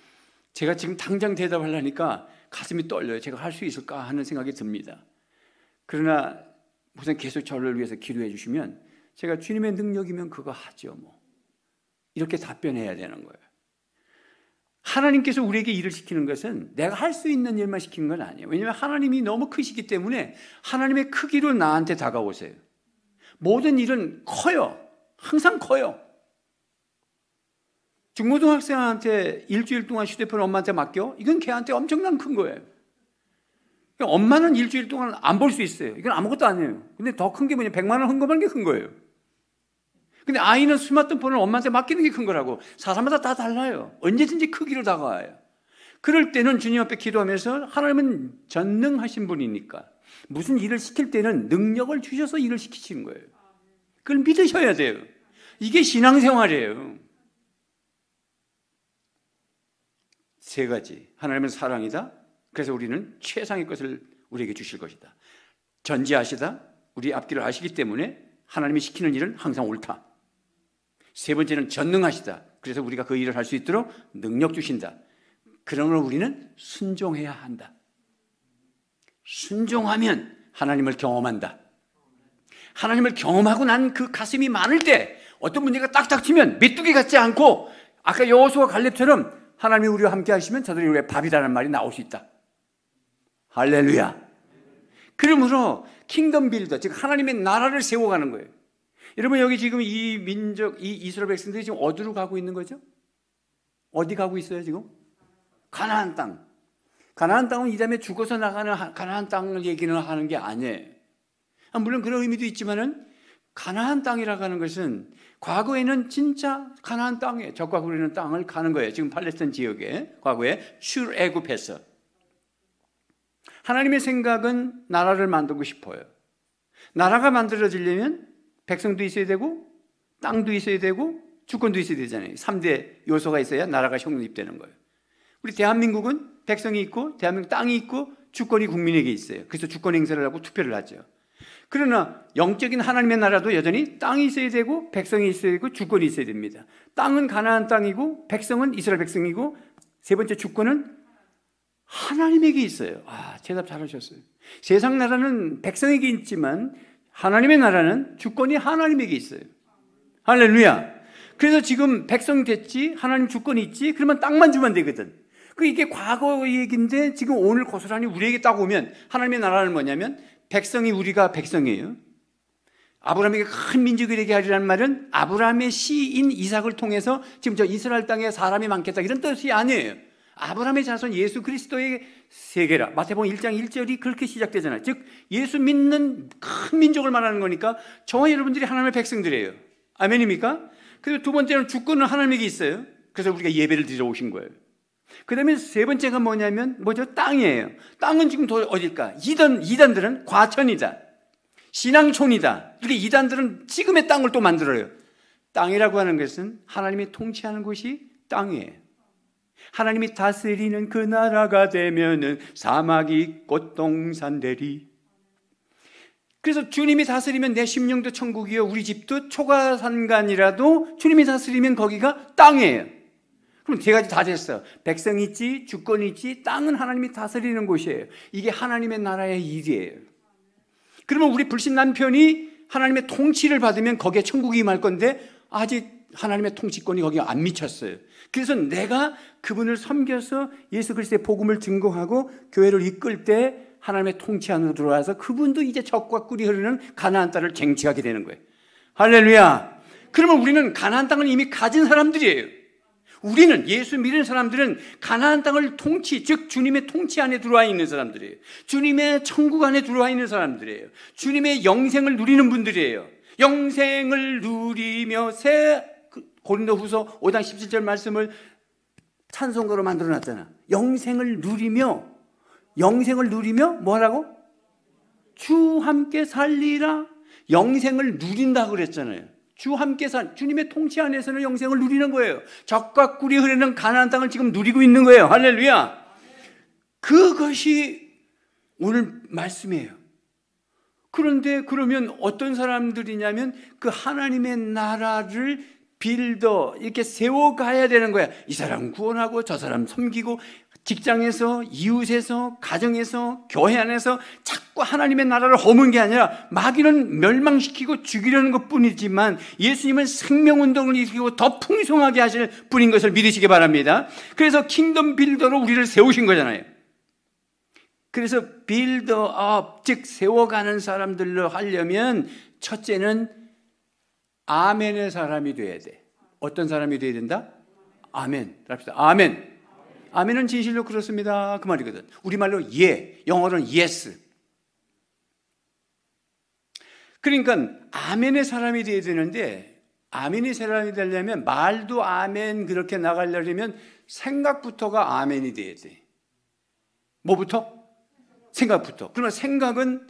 제가 지금 당장 대답하려니까 가슴이 떨려요. 제가 할 수 있을까 하는 생각이 듭니다. 그러나 목사님 계속 저를 위해서 기도해 주시면 제가 주님의 능력이면 그거 하죠. 뭐 이렇게 답변해야 되는 거예요. 하나님께서 우리에게 일을 시키는 것은 내가 할 수 있는 일만 시키는 건 아니에요. 왜냐하면 하나님이 너무 크시기 때문에 하나님의 크기로 나한테 다가오세요. 모든 일은 커요. 항상 커요. 중고등학생한테 일주일 동안 휴대폰을 엄마한테 맡겨? 이건 걔한테 엄청난 큰 거예요. 엄마는 일주일 동안 안 볼 수 있어요. 이건 아무것도 아니에요. 근데 더 큰 게 뭐냐? 100만 원 헌금하는 게 큰 거예요. 근데 아이는 스마트폰을 엄마한테 맡기는 게 큰 거라고. 사람마다 다 달라요. 언제든지 크기로 다가와요. 그럴 때는 주님 앞에 기도하면서 하나님은 전능하신 분이니까 무슨 일을 시킬 때는 능력을 주셔서 일을 시키시는 거예요. 그걸 믿으셔야 돼요. 이게 신앙생활이에요. 세 가지. 하나님은 사랑이다. 그래서 우리는 최상의 것을 우리에게 주실 것이다. 전지하시다. 우리 앞길을 아시기 때문에 하나님이 시키는 일은 항상 옳다. 세 번째는 전능하시다. 그래서 우리가 그 일을 할 수 있도록 능력 주신다. 그러므로 우리는 순종해야 한다. 순종하면 하나님을 경험한다. 하나님을 경험하고 난 그 가슴이 많을 때 어떤 문제가 딱 닥치면 메뚜기 같지 않고 아까 여호수아 갈렙처럼 하나님이 우리와 함께 하시면 저들이 우리의 밥이라는 말이 나올 수 있다. 할렐루야. 그러므로 킹덤 빌더, 즉 하나님의 나라를 세워가는 거예요. 여러분 여기 지금 이 민족, 이 이스라엘 백성들이 지금 어디로 가고 있는 거죠? 어디 가고 있어요 지금? 가나안 땅. 가나안 땅은 이 다음에 죽어서 나가는 가나안 땅을 얘기는 하는 게 아니에요. 물론 그런 의미도 있지만은 가나안 땅이라고 하는 것은 과거에는 진짜 가나안 땅에 적과 구르는 땅을 가는 거예요. 지금 팔레스타인 지역에 과거에 출애굽해서 하나님의 생각은 나라를 만들고 싶어요. 나라가 만들어지려면 백성도 있어야 되고 땅도 있어야 되고 주권도 있어야 되잖아요. 3대 요소가 있어야 나라가 형립되는 거예요. 우리 대한민국은 백성이 있고 대한민국 땅이 있고 주권이 국민에게 있어요. 그래서 주권 행사를 하고 투표를 하죠. 그러나 영적인 하나님의 나라도 여전히 땅이 있어야 되고 백성이 있어야 되고 주권이 있어야 됩니다. 땅은 가나안 땅이고 백성은 이스라엘 백성이고 세 번째 주권은 하나님에게 있어요. 대답 잘하셨어요. 세상 나라는 백성에게 있지만 하나님의 나라는 주권이 하나님에게 있어요. 할렐루야. 그래서 지금 백성 됐지, 하나님 주권이 있지, 그러면 땅만 주면 되거든. 이게 과거 얘기인데 지금 오늘 고스란히 우리에게 딱 오면 하나님의 나라는 뭐냐면 백성이 우리가 백성이에요. 아브라함에게 큰 민족이 되게 하리라는 말은 아브라함의 시인 이삭을 통해서 지금 저 이스라엘 땅에 사람이 많겠다 이런 뜻이 아니에요. 아브라함의 자손 예수 그리스도의 세계라. 마태복음 1장 1절이 그렇게 시작되잖아요. 즉 예수 믿는 큰 민족을 말하는 거니까 저와 여러분들이 하나님의 백성들이에요. 아멘입니까? 그리고 두 번째는 주권은 하나님에게 있어요. 그래서 우리가 예배를 드려 오신 거예요. 그 다음에 세 번째가 뭐냐면 뭐죠? 땅이에요. 땅은 지금 어딜까? 이단들은 과천이다, 신앙촌이다. 이렇게 이단들은 지금의 땅을 또 만들어요. 땅이라고 하는 것은 하나님이 통치하는 곳이 땅이에요. 하나님이 다스리는 그 나라가 되면은 사막이 꽃동산 되리. 그래서 주님이 다스리면 내 심령도 천국이요 우리 집도 초가산간이라도 주님이 다스리면 거기가 땅이에요. 그럼 세 가지 다 됐어. 백성이 있지, 주권이 있지, 땅은 하나님이 다스리는 곳이에요. 이게 하나님의 나라의 일이에요. 그러면 우리 불신 남편이 하나님의 통치를 받으면 거기에 천국이 임할 건데 아직 하나님의 통치권이 거기에 안 미쳤어요. 그래서 내가 그분을 섬겨서 예수 그리스도의 복음을 증거하고 교회를 이끌 때 하나님의 통치 안으로 들어와서 그분도 이제 젖과 꿀이 흐르는 가나안 땅을 쟁취하게 되는 거예요. 할렐루야. 그러면 우리는 가나안 땅을 이미 가진 사람들이에요. 우리는 예수 믿는 사람들은 가나안 땅을 즉 주님의 통치 안에 들어와 있는 사람들이에요. 주님의 천국 안에 들어와 있는 사람들이에요. 주님의 영생을 누리는 분들이에요. 영생을 누리며 고린도후서 5장 17절 말씀을 찬송가로 만들어놨잖아. 영생을 누리며 뭐라고? 주 함께 살리라. 영생을 누린다고 그랬잖아요. 주 함께 주님의 통치 안에서는 영생을 누리는 거예요. 젖과 꿀이 흐르는 가나안 땅을 지금 누리고 있는 거예요. 할렐루야. 그것이 오늘 말씀이에요. 그런데 그러면 어떤 사람들이냐면 그 하나님의 나라를 이렇게 세워가야 되는 거야. 이 사람 구원하고 저 사람 섬기고 직장에서, 이웃에서, 가정에서, 교회 안에서 자꾸 하나님의 나라를 허무는 게 아니라 마귀는 멸망시키고 죽이려는 것뿐이지만 예수님은 생명운동을 일으키고 더 풍성하게 하실 분인 것을 믿으시기 바랍니다. 그래서 킹덤 빌더로 우리를 세우신 거잖아요. 그래서 빌더업, 즉 세워가는 사람들로 하려면 첫째는 아멘의 사람이 돼야 돼. 어떤 사람이 돼야 된다? 아멘. 합시다. 아멘. 아멘은 진실로 그렇습니다. 그 말이거든. 우리말로 예, 영어로는 yes. 그러니까 아멘의 사람이 돼야 되는데 아멘의 사람이 되려면 말도 아멘 그렇게 나가려면 생각부터가 아멘이 돼야 돼. 뭐부터? 생각부터. 그러면 생각은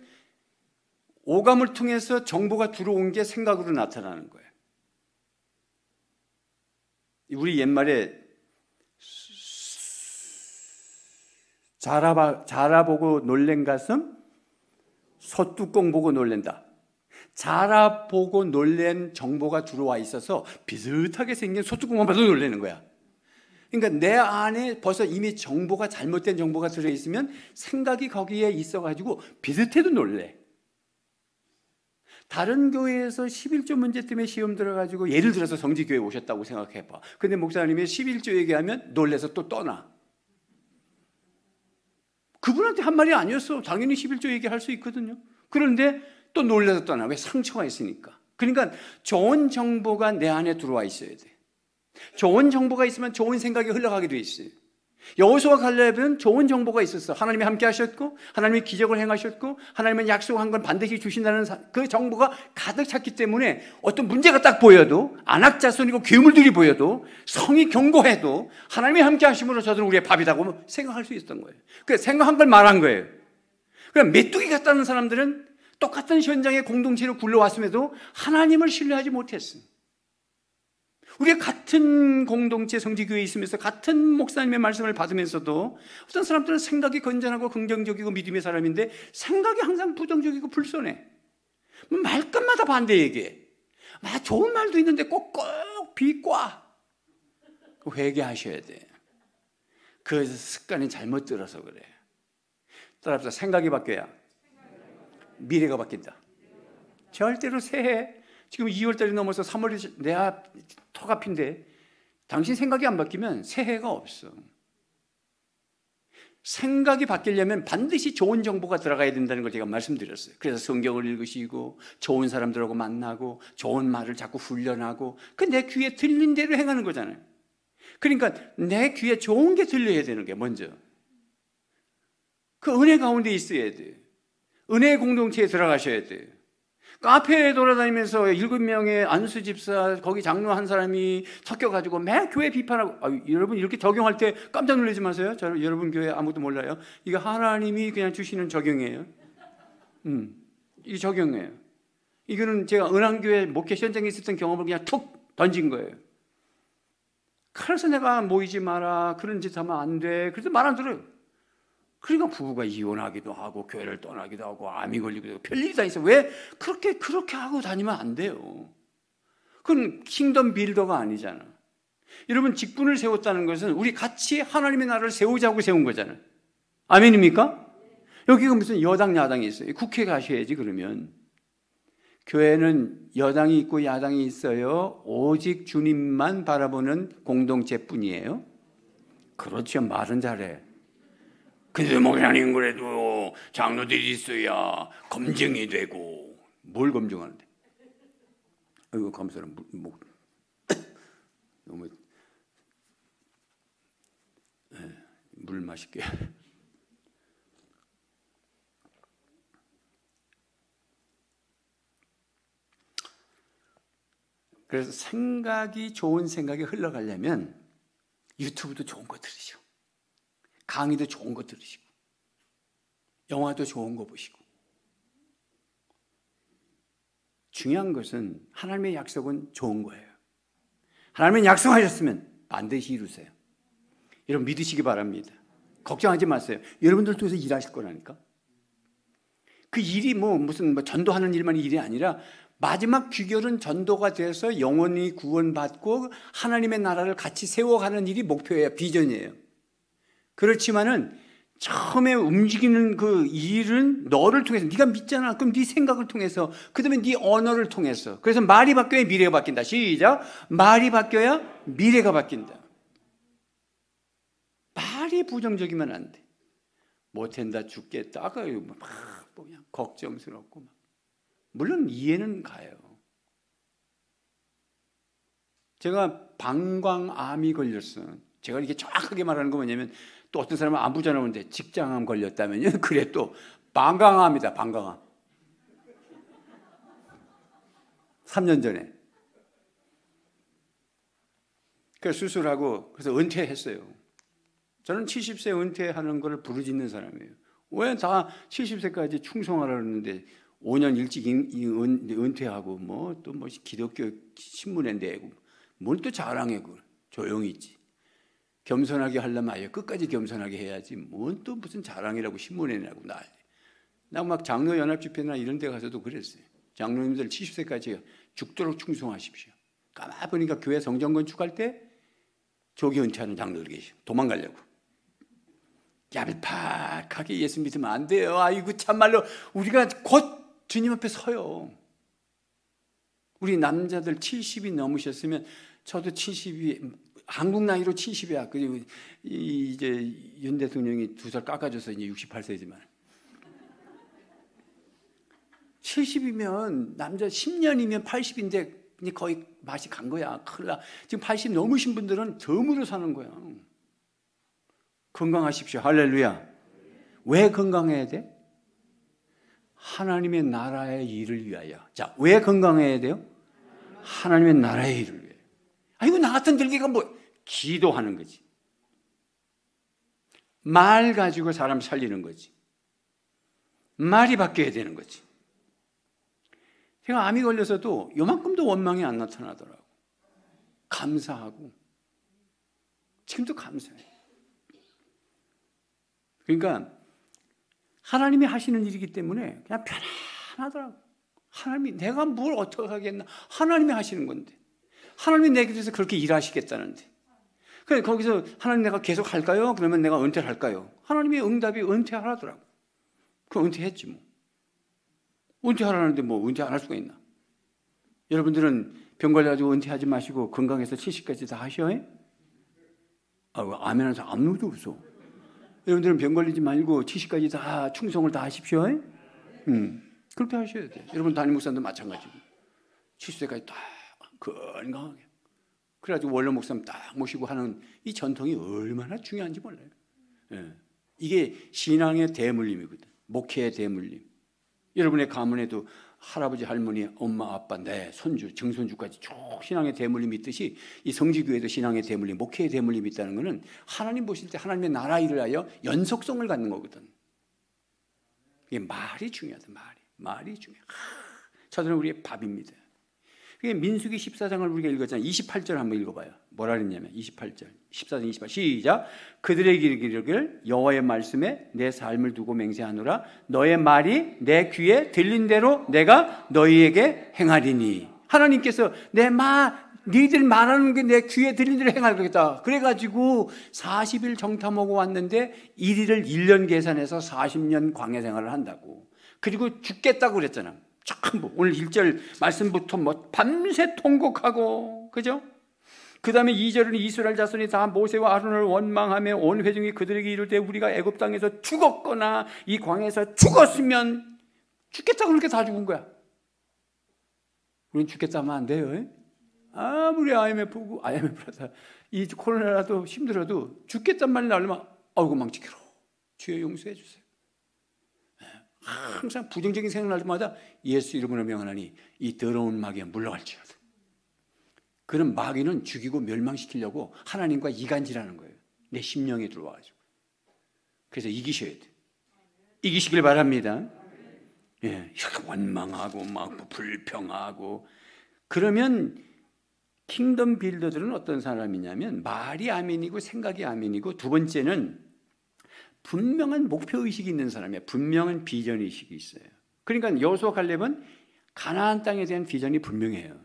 오감을 통해서 정보가 들어온 게 생각으로 나타나는 거예요. 우리 옛말에 자라보고 놀란 가슴, 소뚜껑 보고 놀란다. 자라보고 놀란 정보가 들어와 있어서 비슷하게 생긴 소뚜껑만 봐도 놀라는 거야. 그러니까 내 안에 벌써 이미 정보가 잘못된 정보가 들어있으면 생각이 거기에 있어가지고 비슷해도 놀래. 다른 교회에서 11조 문제 때문에 시험 들어가지고 예를 들어서 성지교회 오셨다고 생각해봐. 근데 목사님이 11조 얘기하면 놀래서 또 떠나. 그분한테 한 말이 아니었어. 당연히 11조 얘기할 수 있거든요. 그런데 또 놀래서 떠나. 왜? 상처가 있으니까. 그러니까 좋은 정보가 내 안에 들어와 있어야 돼. 좋은 정보가 있으면 좋은 생각이 흘러가게 돼 있어요. 여호수아 갈렙은 좋은 정보가 있었어. 하나님이 함께 하셨고 하나님이 기적을 행하셨고 하나님은 약속한 건 반드시 주신다는 그 정보가 가득 찼기 때문에 어떤 문제가 딱 보여도 안악자손이고 괴물들이 보여도 성이 견고해도 하나님이 함께 하심으로 저들은 우리의 밥이라고 생각할 수 있었던 거예요. 그 생각한 걸 말한 거예요. 그럼 메뚜기 같다는 사람들은 똑같은 현장의 공동체로 굴러왔음에도 하나님을 신뢰하지 못했어요. 우리가 같은 공동체 성지교회에 있으면서 같은 목사님의 말씀을 받으면서도 어떤 사람들은 생각이 건전하고 긍정적이고 믿음의 사람인데 생각이 항상 부정적이고 불손해. 말끝마다 반대 얘기해. 좋은 말도 있는데 꼭꼭 비꼬아. 회개하셔야 돼. 그 습관이 잘못 들어서 그래. 따라서 생각이 바뀌어야 미래가 바뀐다. 절대로 새해 지금 2월달이 넘어서 3월이 내 턱앞인데 당신 생각이 안 바뀌면 새해가 없어. 생각이 바뀌려면 반드시 좋은 정보가 들어가야 된다는 걸 제가 말씀드렸어요. 그래서 성경을 읽으시고 좋은 사람들하고 만나고 좋은 말을 자꾸 훈련하고 그 내 귀에 들린 대로 행하는 거잖아요. 그러니까 내 귀에 좋은 게 들려야 되는 게 먼저. 그 은혜 가운데 있어야 돼. 은혜의 공동체에 들어가셔야 돼. 카페에 돌아다니면서 7명의 안수 집사, 거기 장로 한 사람이 섞여가지고 매 교회 비판하고, 여러분 이렇게 적용할 때 깜짝 놀라지 마세요. 여러분 교회 아무도 몰라요. 이거 하나님이 그냥 주시는 적용이에요. 이게 적용이에요. 이거는 제가 은왕교회 목회 현장에 있었던 경험을 그냥 툭 던진 거예요. 그래서 내가 모이지 마라, 그런 짓 하면 안 돼. 그래서 말 안 들어요. 그러니까 부부가 이혼하기도 하고 교회를 떠나기도 하고 암이 걸리기도 하고 별일이 다 있어. 왜 그렇게 하고 다니면 안 돼요. 그건 킹덤 빌더가 아니잖아. 여러분 직분을 세웠다는 것은 우리 같이 하나님의 나라를 세우자고 세운 거잖아요. 아멘입니까? 여기가 무슨 여당 야당이 있어요. 국회 가셔야지. 그러면 교회는 여당이 있고 야당이 있어요. 오직 주님만 바라보는 공동체뿐이에요. 그렇죠. 말은 잘해. 근데 목사님 그래도 장로들이 있어야 검증이 되고. 뭘 검증하는데? 이거 검사는 너무 물 마실게요. 그래서 생각이 좋은 생각이 흘러가려면 유튜브도 좋은 거 들으시고 강의도 좋은 거 들으시고 영화도 좋은 거 보시고 중요한 것은 하나님의 약속은 좋은 거예요. 하나님은 약속하셨으면 반드시 이루세요. 여러분 믿으시기 바랍니다. 걱정하지 마세요. 여러분들 통해서 일하실 거라니까. 그 일이 무슨 전도하는 일만이 일이 아니라 마지막 귀결은 전도가 돼서 영혼이 구원받고 하나님의 나라를 같이 세워가는 일이 목표예요. 비전이에요. 그렇지만은 처음에 움직이는 그 일은 너를 통해서, 네가 믿잖아. 그럼 네 생각을 통해서, 그 다음에 네 언어를 통해서. 그래서 말이 바뀌어야 미래가 바뀐다. 시작. 말이 바뀌어야 미래가 바뀐다. 말이 부정적이면 안 돼. 못한다, 죽겠다. 아까 막 그냥 걱정스럽고 막. 물론 이해는 가요. 제가 방광암이 걸렸어요. 제가 이렇게 정확하게 말하는 거 뭐냐면 또 어떤 사람은 안부 전화오는데 직장암 걸렸다면요. 그래 또 방광암이다. 방광암. 3년 전에. 그래서 수술하고 그래서 은퇴했어요. 저는 70세 은퇴하는 걸 부르짖는 사람이에요. 왜 다 70세까지 충성하라 그러는데 5년 일찍 은퇴하고 또 기독교 신문에 내고 뭘 또 자랑해. 조용히 있지. 겸손하게 하려면 아예 끝까지 겸손하게 해야지. 뭘 또 무슨 자랑이라고 신문에 내고 난리. 나 막 장로 연합 집회나 이런 데 가서도 그랬어요. 장로님들 70세까지 죽도록 충성하십시오. 가만 보니까 교회 성전 건축할 때 조기 은퇴하는 장로들 계셔. 도망가려고. 얄팍하게 예수 믿으면 안 돼요. 아이고 참말로 우리가 곧 주님 앞에 서요. 우리 남자들 70이 넘으셨으면 저도 70이 한국 나이로 70이야. 그리고 이제 윤 대통령이 2살 깎아줘서 이제 68세지만 70이면 남자 10년이면 80인데 거의 맛이 간 거야. 큰일 나. 지금 80 넘으신 분들은 덤으로 사는 거야. 건강하십시오. 할렐루야. 왜 건강해야 돼? 하나님의 나라의 일을 위하여. 자, 왜 건강해야 돼요? 하나님의 나라의 일을 위하여. 아이고 나 같은 들기가 기도하는 거지. 말 가지고 사람 살리는 거지. 말이 바뀌어야 되는 거지. 제가 암이 걸려서도 요만큼도 원망이 안 나타나더라고. 감사하고 지금도 감사해요. 그러니까 하나님이 하시는 일이기 때문에 그냥 편안하더라고. 하나님이 내가 뭘 어떻게 하겠나. 하나님이 하시는 건데. 하나님이 내게 대해서 그렇게 일하시겠다는데. 그래 거기서 하나님 내가 계속 할까요? 그러면 내가 은퇴를 할까요? 하나님의 응답이 은퇴하라더라고. 그럼 은퇴했지 뭐. 은퇴하라는데 뭐 은퇴 안 할 수가 있나? 여러분들은 병 걸려가지고 은퇴하지 마시고 건강해서 70까지 다 하셔? 아멘하는 사람 아무도 없어. 여러분들은 병 걸리지 말고 70까지 다 충성을 다 하십시오. 그렇게 하셔야 돼. 여러분 담임 목사님도 마찬가지고 70세까지 딱 건강하게. 그래가지고 원로 목사님 딱 모시고 하는 이 전통이 얼마나 중요한지 몰라요. 이게 신앙의 대물림이거든. 목회의 대물림. 여러분의 가문에도 할아버지, 할머니, 엄마, 아빠, 내 손주, 증손주까지 쭉 신앙의 대물림이 있듯이 이 성지교회도 신앙의 대물림, 목회의 대물림이 있다는 것은 하나님 보실 때 하나님의 나라 일을 하여 연속성을 갖는 거거든. 이게 말이 중요하다. 말이 중요해. 저들은 우리의 밥입니다. 그게 민수기 14장을 우리가 읽었잖아요. 28절 한번 읽어봐요. 뭐라 그랬냐면 28절, 14장 28 시작. 그들에게 이르기를 여호와의 말씀에 내 삶을 두고 맹세하노라. 너의 말이 내 귀에 들린 대로 내가 너희에게 행하리니. 하나님께서 너희들 말하는 게 내 귀에 들린 대로 행할 거겠다. 그래가지고 40일 정탐하고 왔는데 1일을 1년 계산해서 40년 광야 생활을 한다고. 그리고 죽겠다고 그랬잖아. 전부 오늘 1절 말씀부터 뭐 밤새 통곡하고, 그죠? 그 다음에 2절은 이스라엘 자손이 다 모세와 아론을 원망하며 온 회중이 그들에게 이르되 우리가 애굽 땅에서 죽었거나 이 광야에서 죽었으면 죽겠다고 그렇게 다 죽은 거야. 우린 죽겠다 하면 안 돼요. 아무리 IMF라다 이 코로나라도 힘들어도 죽겠단 말이 나오면 아이고 망치기로 주여 용서해 주세요. 항상 부정적인 생각 날 때마다 예수 이름으로 명하나니 이 더러운 마귀에 물러갈지어다. 그런 마귀는 죽이고 멸망시키려고 하나님과 이간질하는 거예요. 내 심령에 들어와가지고. 그래서 이기셔야 돼. 이기시길 바랍니다. 예, 원망하고 막 불평하고. 그러면 킹덤 빌더들은 어떤 사람이냐면 말이 아멘이고 생각이 아멘이고, 두 번째는 분명한 목표의식이 있는 사람이에요. 분명한 비전의식이 있어요. 그러니까 여호수아 갈렙은 가나안 땅에 대한 비전이 분명해요.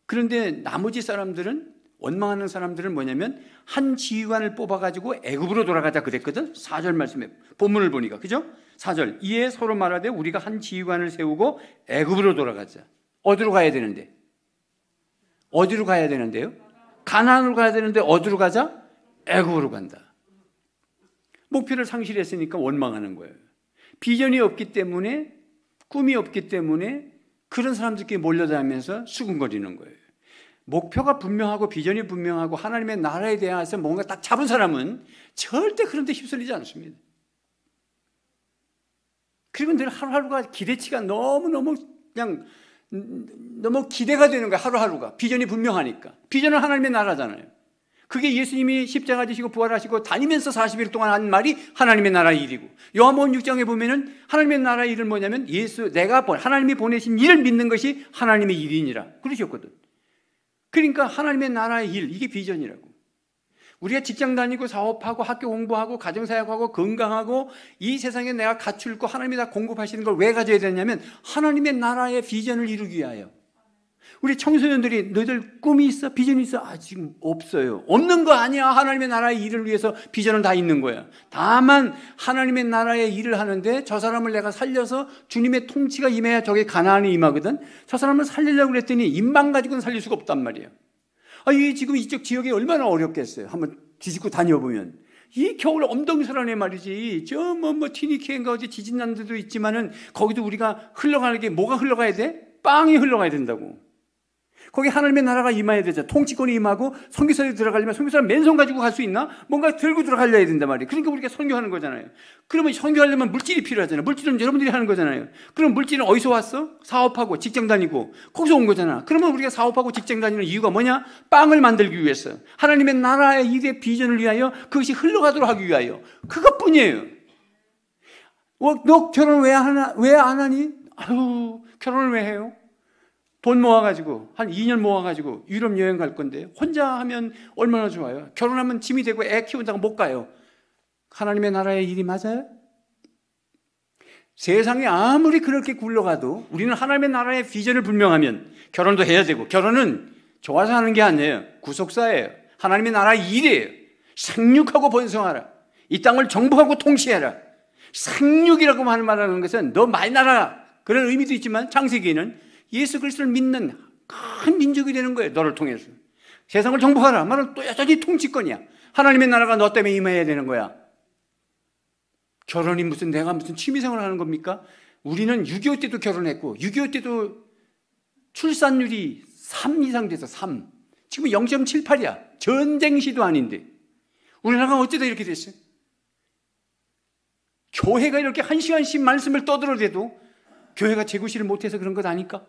그런데 나머지 사람들은, 원망하는 사람들은 뭐냐면 한 지휘관을 뽑아가지고 애굽으로 돌아가자 그랬거든. 4절 말씀에 본문을 보니까, 그죠? 4절 이에 서로 말하되 우리가 한 지휘관을 세우고 애굽으로 돌아가자. 어디로 가야 되는데? 어디로 가야 되는데요? 가나안으로 가야 되는데 어디로 가자? 애굽으로 간다. 목표를 상실했으니까 원망하는 거예요. 비전이 없기 때문에, 꿈이 없기 때문에 그런 사람들끼리 몰려다니면서 수군거리는 거예요. 목표가 분명하고 비전이 분명하고 하나님의 나라에 대해서 뭔가 딱 잡은 사람은 절대 그런 데 휩쓸리지 않습니다. 그리고 늘 하루하루가 기대치가 너무 기대가 되는 거예요. 하루하루가. 비전이 분명하니까. 비전은 하나님의 나라잖아요. 그게 예수님이 십자가 지시고 부활하시고 다니면서 40일 동안 한 말이 하나님의 나라 일이고, 요한복음 6장에 보면은 하나님의 나라 일은 뭐냐면 하나님이 보내신 일을 믿는 것이 하나님의 일이니라 그러셨거든. 그러니까 하나님의 나라의 일, 이게 비전이라고. 우리가 직장 다니고 사업하고 학교 공부하고 가정사역하고 건강하고 이 세상에 내가 갖출 거 하나님이 다 공급하시는 걸 왜 가져야 되냐면 하나님의 나라의 비전을 이루기 위하여. 우리 청소년들이 너희들 꿈이 있어? 비전이 있어? 지금 없어요. 없는 거 아니야. 하나님의 나라의 일을 위해서 비전은 다 있는 거야. 다만 하나님의 나라의 일을 하는데 저 사람을 내가 살려서 주님의 통치가 임해야 저게 가나안이 임하거든. 저 사람을 살리려고 그랬더니 입만 가지고는 살릴 수가 없단 말이에요. 이게 지금 이쪽 지역이 얼마나 어렵겠어요. 한번 뒤집고 다녀보면. 이 겨울 엄동설하네 말이지. 티니키엔가 어디 지진 난 데도 있지만은 거기도 우리가 흘러가는 게 뭐가 흘러가야 돼? 빵이 흘러가야 된다고. 거기 하나님의 나라가 임해야 되죠. 통치권이 임하고 선교사에 들어가려면 선교사는 맨손 가지고 갈 수 있나? 뭔가 들고 들어가려야 된단 말이에요. 그러니까 우리가 선교하는 거잖아요. 그러면 선교하려면 물질이 필요하잖아요. 물질은 여러분들이 하는 거잖아요. 그럼 물질은 어디서 왔어? 사업하고 직장 다니고 거기서 온 거잖아. 그러면 우리가 사업하고 직장 다니는 이유가 뭐냐? 빵을 만들기 위해서, 하나님의 나라의 일의 비전을 위하여, 그것이 흘러가도록 하기 위하여. 그것뿐이에요. 너 결혼 왜 안 하니? 결혼을 왜 해요? 돈 모아가지고 한 2년 모아가지고 유럽 여행 갈 건데 혼자 하면 얼마나 좋아요. 결혼하면 짐이 되고 애 키운다고 못 가요. 하나님의 나라의 일이 맞아요? 세상에 아무리 그렇게 굴러가도 우리는 하나님의 나라의 비전을 분명하면 결혼도 해야 되고, 결혼은 좋아서 하는 게 아니에요. 구속사예요. 하나님의 나라의 일이에요. 생육하고 번성하라. 이 땅을 정복하고 통치해라. 생육이라고 말하는 것은 너 많이 나라, 그런 의미도 있지만 창세기에는 예수 그리스도를 믿는 큰 민족이 되는 거예요. 너를 통해서 세상을 정복하라 말은 또 여전히 통치권이야. 하나님의 나라가 너 때문에 임해야 되는 거야. 결혼이 무슨 내가 무슨 취미생활을 하는 겁니까? 우리는 6.25 때도 결혼했고 6.25 때도 출산율이 3 이상 돼서 3, 지금 0.78이야. 전쟁 시도 아닌데 우리나라가 어쩌다 이렇게 됐어요? 교회가 이렇게 1시간씩 말씀을 떠들어대도 교회가 재구시를 못해서 그런 것 아닐까?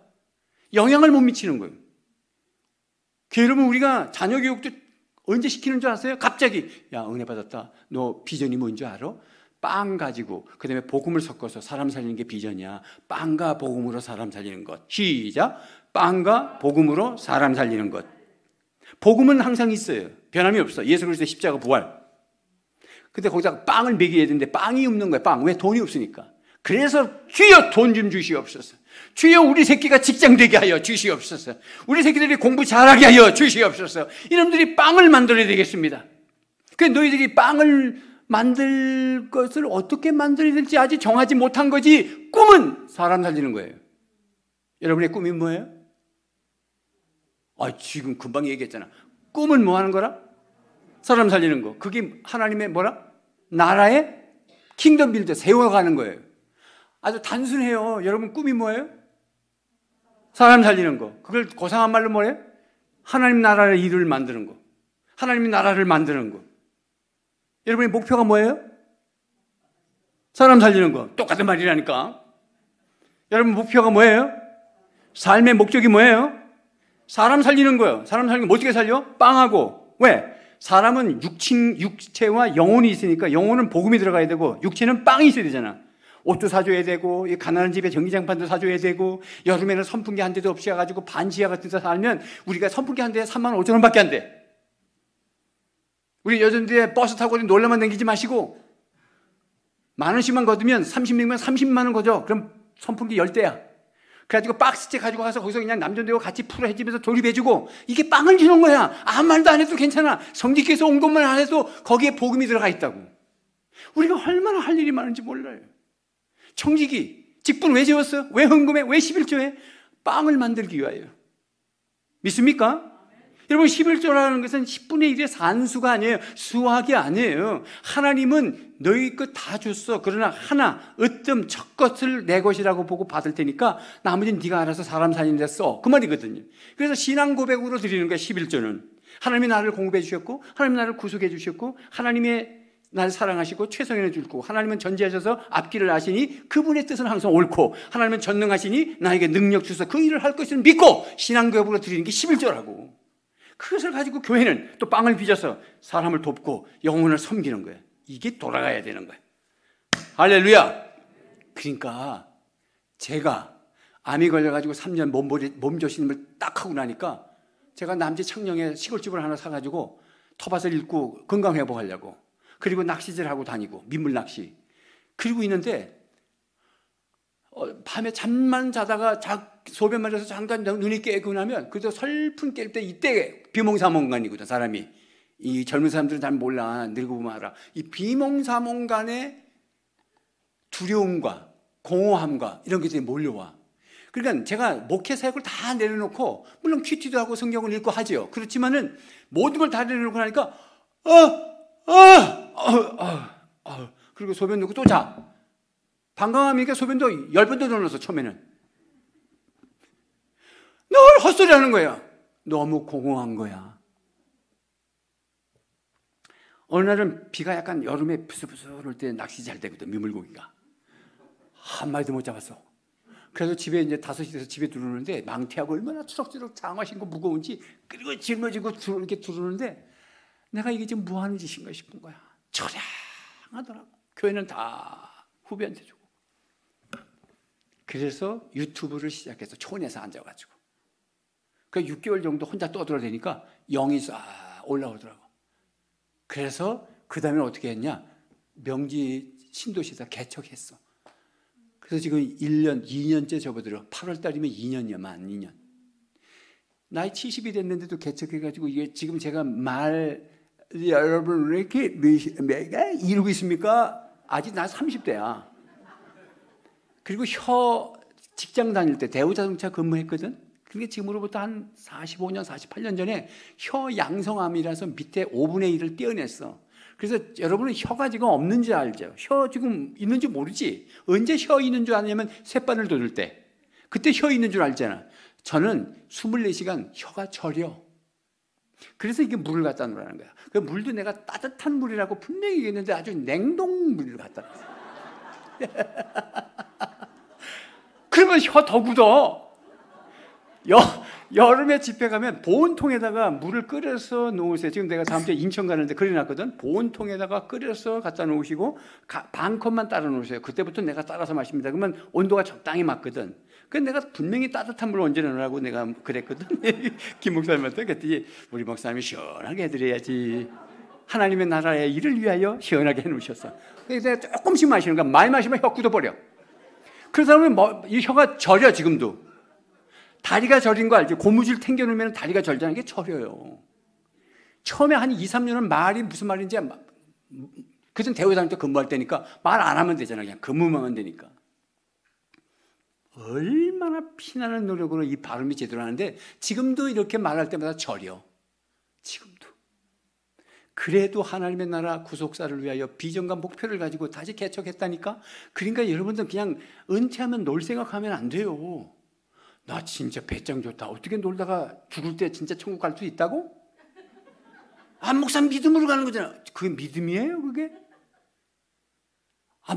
영향을 못 미치는 거예요. 여러분, 우리가 자녀 교육도 언제 시키는 줄 아세요? 갑자기 야, 은혜 받았다. 너 비전이 뭔지 알아? 빵 가지고 그 다음에 복음을 섞어서 사람 살리는 게 비전이야. 빵과 복음으로 사람 살리는 것. 시작. 빵과 복음으로 사람 살리는 것. 복음은 항상 있어요. 변함이 없어. 예수 그리스도의 십자가 부활. 근데 거기다가 빵을 먹여야 되는데 빵이 없는 거야. 빵. 왜? 돈이 없으니까. 그래서 주여 돈 좀 주시옵소서. 주여 우리 새끼가 직장 되게 하여 주시옵소서. 우리 새끼들이 공부 잘하게 하여 주시옵소서. 이놈들이 빵을 만들어야 되겠습니다. 그래서 너희들이 빵을 만들 것을 어떻게 만들어야 될지 아직 정하지 못한 거지. 꿈은 사람 살리는 거예요. 여러분의 꿈이 뭐예요? 지금 금방 얘기했잖아. 꿈은 뭐 하는 거라? 사람 살리는 거. 그게 하나님의 뭐라? 나라의 킹덤 빌더 세워가는 거예요. 아주 단순해요. 여러분 꿈이 뭐예요? 사람 살리는 거. 그걸 고상한 말로 뭐예요? 하나님 나라의 일을 만드는 거. 하나님 나라를 만드는 거. 여러분의 목표가 뭐예요? 사람 살리는 거. 똑같은 말이라니까. 여러분 목표가 뭐예요? 삶의 목적이 뭐예요? 사람 살리는 거예요. 사람 살리는 거 어떻게 살려? 빵하고. 왜? 사람은 육체와 영혼이 있으니까 영혼은 복음이 들어가야 되고 육체는 빵이 있어야 되잖아. 옷도 사줘야 되고 가난한 집에 전기장판도 사줘야 되고 여름에는 선풍기 한 대도 없이 해가지고 반지하 같은 데서 살면 우리가 선풍기 한 대에 35,000원밖에 안 돼. 우리 여전들에 버스 타고 놀러만 다니지 마시고 10,000원씩만 걷으면 30명이면 30만 원 거죠. 그럼 선풍기 10대야. 그래가지고 박스째 가지고 가서 거기서 그냥 남존되고 같이 풀어 해주면서 조립해주고 이게 빵을 주는 거야. 아무 말도 안 해도 괜찮아. 성직께서 온 것만 안 해도 거기에 복음이 들어가 있다고. 우리가 얼마나 할 일이 많은지 몰라요. 청지기, 직분 왜 지었어? 왜 헌금해? 왜 11조해? 빵을 만들기 위하여. 믿습니까? 여러분 11조라는 것은 10분의 1의 산수가 아니에요. 수학이 아니에요. 하나님은 너희 것 다 줬어. 그러나 하나 으뜸 첫 것을 내 것이라고 보고 받을 테니까 나머지는 네가 알아서 사람 살리는 데 써. 그 말이거든요. 그래서 신앙 고백으로 드리는 거예요. 11조는. 하나님이 나를 공급해 주셨고 하나님이 나를 구속해 주셨고 하나님의 나를 사랑하시고 최선을 주고 하나님은 전지하셔서 앞길을 아시니 그분의 뜻은 항상 옳고 하나님은 전능하시니 나에게 능력 주셔서 그 일을 할 것을 믿고 신앙 고백으로 드리는 게 11조라고. 그것을 가지고 교회는 또 빵을 빚어서 사람을 돕고 영혼을 섬기는 거예요. 이게 돌아가야 되는 거예요. 할렐루야. 그러니까 제가 암이 걸려가지고 3년 몸조심을 딱 하고 나니까 제가 남지 창녕에 시골집을 하나 사가지고 텃밭을 읽고 건강회복하려고 그리고 낚시질하고 다니고 민물낚시 그리고 있는데 밤에 잠만 자다가 소변만 해서 잠깐 눈이 깨고 나면 그래도 설픈 깰 때 이때 비몽사몽간이거든. 사람이 이 젊은 사람들은 잘 몰라. 늙어 보면 알아. 이 비몽사몽간의 두려움과 공허함과 이런 것들이 몰려와. 그러니까 제가 목회 사역을 다 내려놓고 물론 큐티도 하고 성경을 읽고 하죠. 그렇지만은 모든 걸 다 내려놓고 나니까 그리고 소변 넣고 또 자. 방광하니까 소변도 10번도 넣어놨어. 처음에는 늘 헛소리 하는 거야. 너무 공허한 거야. 어느 날은 비가 약간 여름에 부스부스할 때 낚시 잘 되거든. 민물고기가 한 마리도 못 잡았어. 그래서 집에 이제 5시 돼서 집에 들어오는데 망태하고 얼마나 추럭추럭 장화 신고 무거운지 그리고 짊어지고 이렇게 들어오는데 내가 이게 지금 뭐 하는 짓인가 싶은 거야. 처량하더라고. 교회는 다 후배한테 주고. 그래서 유튜브를 시작해서 촌에서 앉아가지고 그 6개월 정도 혼자 떠들어대니까 영이 싹 올라오더라고. 그래서 그 다음에 어떻게 했냐? 명지 신도시에서 개척했어. 그래서 지금 1년, 2년째 접어들어. 8월 달이면 2년이야, 만 2년. 나이 70이 됐는데도 개척해가지고 이게 지금 제가 여러분 왜 이렇게 이러고 있습니까? 아직 나 30대야. 그리고 직장 다닐 때 대우자동차 근무했거든. 그게 지금으로부터 한 45년, 48년 전에 혀 양성암이라서 밑에 5분의 1을 떼어냈어. 그래서 여러분은 혀가 지금 없는 줄 알죠? 혀 지금 있는지 모르지? 언제 혀 있는 줄 아냐면 쇳바늘 돋을 때. 그때 혀 있는 줄 알잖아. 저는 24시간 혀가 저려. 그래서 이게 물을 갖다 놓으라는 거야. 그 물도 내가 따뜻한 물이라고 분명히 얘기했는데 아주 냉동물을 갖다 놨어. 그러면 혀 더 굳어. 여름에 집회 가면 보온통에다가 물을 끓여서 놓으세요. 지금 내가 다음 주에 인천 가는데 그려놨거든. 보온통에다가 끓여서 갖다 놓으시고 반 컵만 따라 놓으세요. 그때부터 내가 따라서 마십니다. 그러면 온도가 적당히 맞거든. 그래서 내가 분명히 따뜻한 물을 얹어 놓으라고 내가 그랬거든. 김 목사님한테 그랬더니 우리 목사님이 시원하게 해드려야지. 하나님의 나라의 일을 위하여 시원하게 해놓으셨어. 그래서 내가 조금씩 마시는 거야. 많이 마시면 혀 굳어버려. 그러다 보면 이 혀가 저려 지금도. 다리가 저린 거 알지? 고무줄 탱겨놓으면 다리가 절잖아. 이게 저려요. 처음에 한 2, 3년은 말이 무슨 말인지 그전 대우사님 때 근무할 때니까 말 안 하면 되잖아. 그냥 근무만 하면 되니까. 얼마나 피나는 노력으로 이 발음이 제대로 하는데 지금도 이렇게 말할 때마다 저려. 지금도. 그래도 하나님의 나라 구속사를 위하여 비전과 목표를 가지고 다시 개척했다니까. 그러니까 여러분들 그냥 은퇴하면 놀 생각하면 안 돼요. 나 진짜 배짱 좋다. 어떻게 놀다가 죽을 때 진짜 천국 갈 수 있다고? 목사 믿음으로 가는 거잖아. 그게 믿음이에요 그게?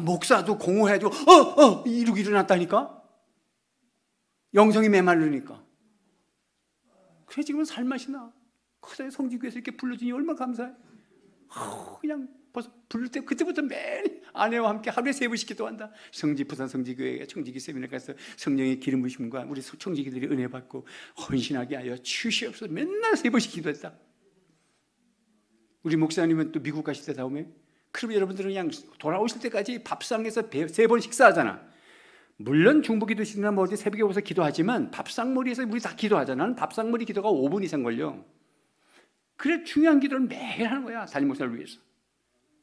목사도 공허해가지고 이러고 일어났다니까? 영성이 메말르니까. 그래 지금은 살맛이 나. 커다란 성지교회에서 이렇게 불러주니 얼마나 감사해. 그냥 벌써 부를 때 그때부터 매일 아내와 함께 하루에 3번씩 기도한다. 부산 성지교회 청지기 세미나 가서 성령의 기름 부으심과 우리 청지기들이 은혜 받고 헌신하게 하여 주시옵소서. 맨날 3번씩 기도했다. 우리 목사님은 또 미국 가실 때 다음에 그럼 여러분들은 그냥 돌아오실 때까지 밥상에서 3번 식사하잖아. 물론 중보기도 시나 어디 새벽에 오서 기도하지만 밥상머리에서 우리 다 기도하잖아. 나는 밥상머리 기도가 5분 이상 걸려. 그래 중요한 기도를 매일 하는 거야. 담임 목사를 위해서.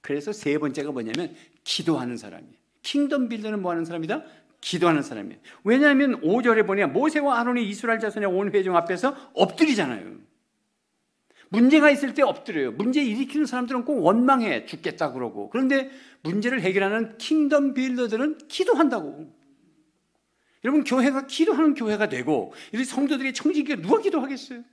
그래서 3번째가 뭐냐면 기도하는 사람이에요. 킹덤 빌더는 뭐 하는 사람이다? 기도하는 사람이에요. 왜냐하면 5절에 보면 모세와 아론이 이스라엘 자손의 온 회중 앞에서 엎드리잖아요. 문제가 있을 때 엎드려요. 문제 일으키는 사람들은 꼭 원망해. 죽겠다 그러고. 그런데 문제를 해결하는 킹덤 빌더들은 기도한다고. 여러분 교회가 기도하는 교회가 되고 이 성도들이 청지기가 누가 기도하겠어요?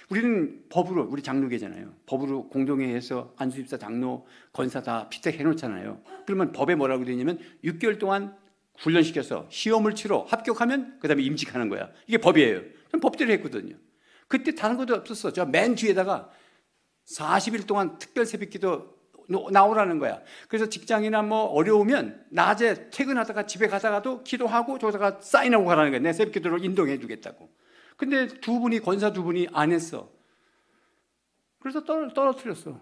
우리는 법으로 우리 장로계잖아요. 법으로 공동회에서 안수집사, 장로, 권사 다 피택해 놓잖아요. 그러면 법에 뭐라고 되어 있냐면 6개월 동안 훈련시켜서 시험을 치러 합격하면 그 다음에 임직하는 거야. 이게 법이에요. 전 법대로 했거든요. 그때 다른 것도 없었어. 저 맨 뒤에다가 40일 동안 특별 새벽기도 나오라는 거야. 그래서 직장이나 뭐 어려우면 낮에 퇴근하다가 집에 가다가도 기도하고 저기다가 사인하고 가라는 거야. 내 새벽기도를 인도해 주겠다고. 근데 권사 두 분이 안 했어. 그래서 떨어뜨렸어.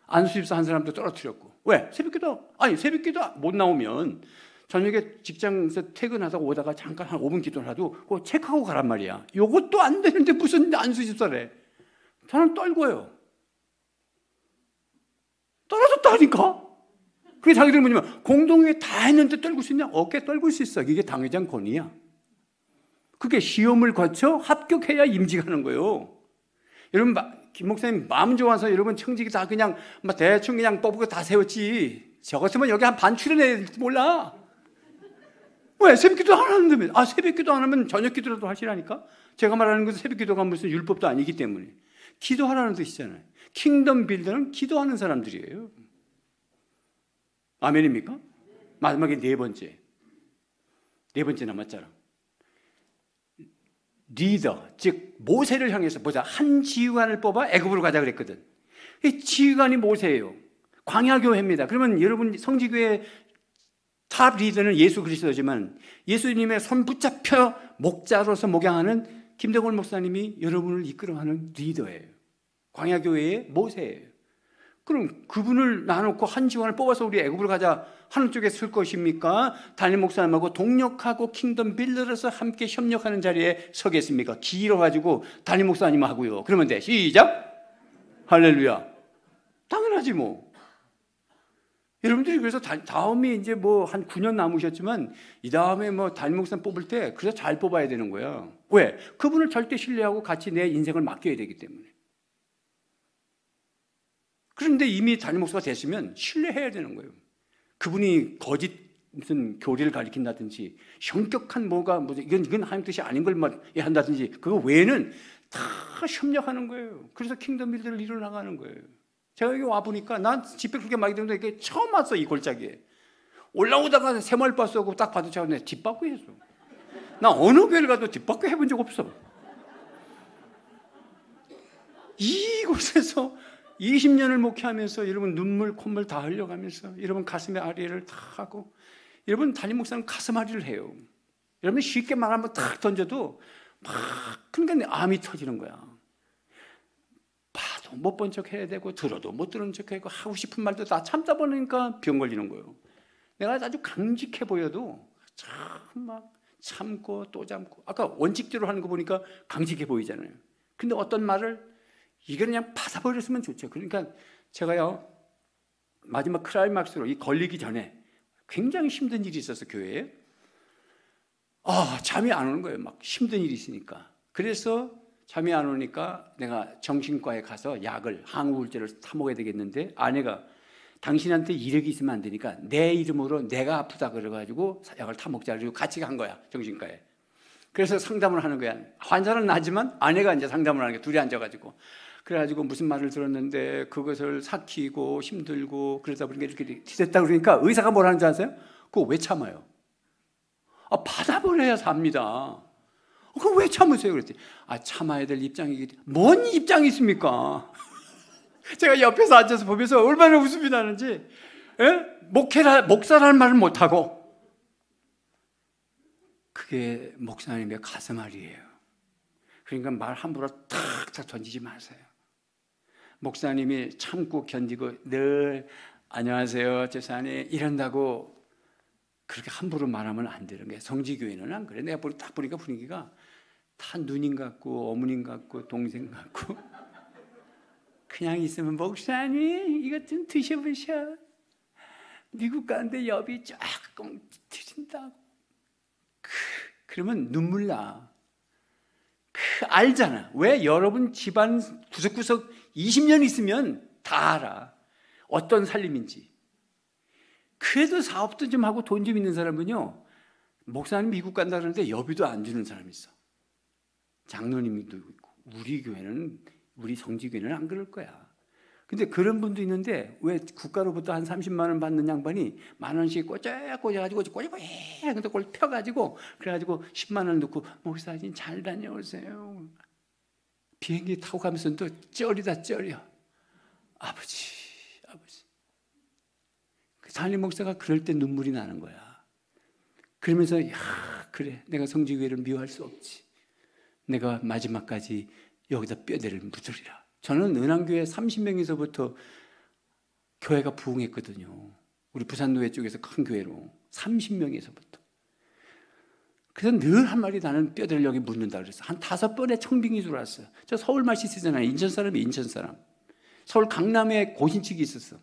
안수집사 한 사람도 떨어뜨렸고. 왜? 새벽기도 못 나오면 저녁에 직장에서 퇴근하다가 오다가 잠깐 한 5분 기도를 하도 그거 체크하고 가란 말이야. 요것도 안 되는데 무슨 안수집사래. 저는 떨고요. 떨어졌다니까. 그게 자기들 뭐냐면 공동회 다 했는데 떨굴 수 있냐? 어깨 떨굴 수 있어. 이게 당회장 권위야. 그게 시험을 거쳐 합격해야 임직하는 거예요. 여러분 김 목사님 마음 좋아서 여러분 청직이 다 그냥 대충 그냥 뽑고 다 세웠지. 저 같으면 여기 한 반 출연해야 몰라. 왜? 새벽기도 안 하는데. 새벽기도 안 하면 저녁기도라도 하시라니까. 제가 말하는 것은 새벽기도가 무슨 율법도 아니기 때문에 기도하라는 뜻이잖아요. 킹덤 빌더는 기도하는 사람들이에요. 아멘입니까? 마지막에 네 번째 남았잖아. 리더, 즉 모세를 향해서 보자. 한 지휘관을 뽑아 애굽으로 가자 그랬거든. 이 지휘관이 모세예요. 광야교회입니다. 그러면 여러분 성지교회 탑 리더는 예수 그리스도지만 예수님의 손 붙잡혀 목자로서 목양하는 김대곤 목사님이 여러분을 이끌어가는 리더예요. 광야교회의 모세예요. 그럼 그분을 놔놓고 한 지원을 뽑아서 우리 애굽을 가자 하는 쪽에 쓸 것입니까? 담임 목사님하고 동력하고 킹덤 빌더로서 함께 협력하는 자리에 서겠습니까? 길어가지고 담임 목사님하고요. 그러면 돼. 시작. 할렐루야. 당연하지 뭐. 여러분들이 그래서 다음이 이제 뭐 한 9년 남으셨지만 이 다음에 뭐 담임 목사님 뽑을 때 그래서 잘 뽑아야 되는 거야. 왜? 그분을 절대 신뢰하고 같이 내 인생을 맡겨야 되기 때문에. 그런데 이미 담임 목사가 됐으면 신뢰해야 되는 거예요. 그분이 거짓 무슨 교리를 가리킨다든지 성격한 뭐가 이건 하나님 뜻이 아닌 걸 한다든지 그거 외에는 다 협력하는 거예요. 그래서 킹덤 빌드를 이루어 나가는 거예요. 제가 여기 와 보니까 난 집회 그렇게 많이 되는데 이게 처음 왔어. 이 골짜기에 올라오다가 새마을버스 오고 딱 봐도 제가 내 뒷바퀴 했어. 나 어느 교회를 가도 뒷바퀴 해본 적 없어. 이곳에서 20년을 목회하면서 여러분 눈물 콧물 다 흘려가면서 여러분 가슴에 아리를 다 하고 여러분 담임 목사는 가슴 아리를 해요. 여러분 쉽게 말하면 탁 던져도 막 그러니까 암이 터지는 거야. 봐도 못 본 척 해야 되고 들어도 못 들은 척 해야 되고 하고 싶은 말도 다 참다 보니까 병 걸리는 거예요. 내가 아주 강직해 보여도 참 막 참고 또 참고 아까 원칙대로 하는 거 보니까 강직해 보이잖아요. 근데 어떤 말을 이거 그냥 받아버렸으면 좋죠. 그러니까 제가요 마지막 클라이막스로 이 걸리기 전에 굉장히 힘든 일이 있어서 교회에 잠이 안 오는 거예요. 막 힘든 일이 있으니까. 그래서 잠이 안 오니까 내가 정신과에 가서 약을 항우울제를 타먹어야 되겠는데 아내가 당신한테 이력이 있으면 안 되니까 내 이름으로 내가 아프다 그래가지고 약을 타먹자 그리고 같이 간 거야 정신과에. 그래서 상담을 하는 거야. 환자는 나지만 아내가 이제 상담을 하는 거야. 둘이 앉아가지고. 그래가지고 무슨 말을 들었는데 그것을 삭히고 힘들고 그러다 보니까 이렇게 됐다 그러니까 의사가 뭐라는 줄 아세요? 그거 왜 참아요? 받아버려야 삽니다. 그거 왜 참으세요? 그랬더니 참아야 될 입장이기 때문에. 뭔 입장이 있습니까? 제가 옆에서 앉아서 보면서 얼마나 웃음이 나는지. 목사라는 말을 못하고 그게 목사님의 가슴앓이에요. 그러니까 말 함부로 탁탁 던지지 마세요. 목사님이 참고 견디고 늘 안녕하세요 집사님 이런다고 그렇게 함부로 말하면 안 되는 거예요. 성지교회는 안 그래. 내가 딱 보니까 분위기가 다 누님 같고 어머님 같고 동생 같고 그냥 있으면 목사님 이것 좀 드셔보셔. 미국 가는데 여비 조금 드신다고. 그러면 눈물 나. 알잖아. 왜? 여러분 집안 구석구석 20년 있으면 다 알아. 어떤 살림인지. 그래도 사업도 좀 하고 돈 좀 있는 사람은요. 목사님 미국 간다 그러는데 여비도 안 주는 사람이 있어. 장로님도 있고. 우리 교회는 우리 성지교회는 안 그럴 거야. 근데 그런 분도 있는데 왜 국가로부터 한 30만 원 받는 양반이 만 원씩 꽂아가지고 근데 그걸 펴가지고 그래가지고 10만 원 넣고 목사님 잘 다녀오세요. 비행기 타고 가면서 또 쩔이다 쩔이야. 아버지 그 담임 목사가 그럴 때 눈물이 나는 거야. 그러면서 그래 내가 성지교회를 미워할 수 없지. 내가 마지막까지 여기다 뼈대를 묻으리라. 저는 은왕교회 30명에서부터 교회가 부흥했거든요. 우리 부산노회 쪽에서 큰 교회로 30명에서부터. 그래서 늘 한 말이 나는 뼈대를 여기 묻는다 그랬어. 한 5번의 청빙이 들어왔어요. 저 서울 말씨쓰잖아요. 인천 사람이 인천 사람. 서울 강남에 고신측이 있었어.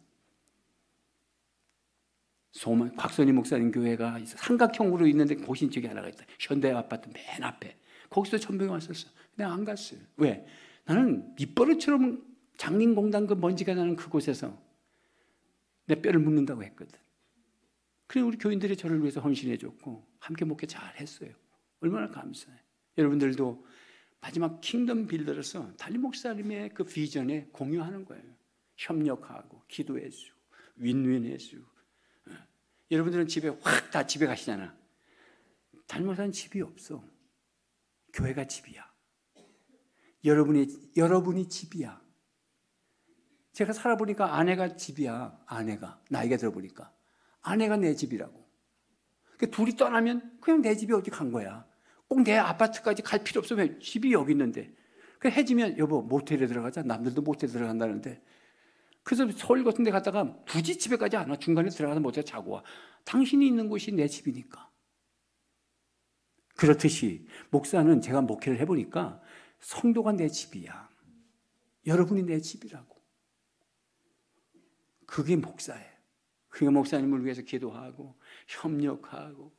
곽선희 목사님 교회가 삼각형으로 있는데 고신측이 하나가 있다. 현대 아파트 맨 앞에. 거기서 청빙이 왔었어. 내가 안 갔어요. 왜? 나는 밑버릇처럼 장림공단 그 먼지가 나는 그곳에서 내 뼈를 묻는다고 했거든. 그래 우리 교인들이 저를 위해서 헌신해줬고 함께 목회 잘했어요. 얼마나 감사해요. 여러분들도 마지막 킹덤 빌더로서 담임 목사님의 그 비전에 공유하는 거예요. 협력하고 기도해주고 윈윈해주고. 여러분들은 집에 확 다 집에 가시잖아. 담임 목사는 집이 없어. 교회가 집이야. 여러분이 집이야. 제가 살아보니까 아내가 집이야. 아내가 나이가 들어보니까 아내가 내 집이라고. 그러니까 둘이 떠나면 그냥 내 집이 어디 간 거야. 꼭 내 아파트까지 갈 필요 없으면 집이 여기 있는데 그 해지면 여보 모텔에 들어가자. 남들도 모텔에 들어간다는데 그래서 서울 같은 데 갔다가 굳이 집에까지 안 와. 중간에 들어가서 모텔에 자고 와. 당신이 있는 곳이 내 집이니까. 그렇듯이 목사는 제가 목회를 해보니까 성도가 내 집이야. 여러분이 내 집이라고. 그게 목사예요. 그게 목사님을 위해서 기도하고 협력하고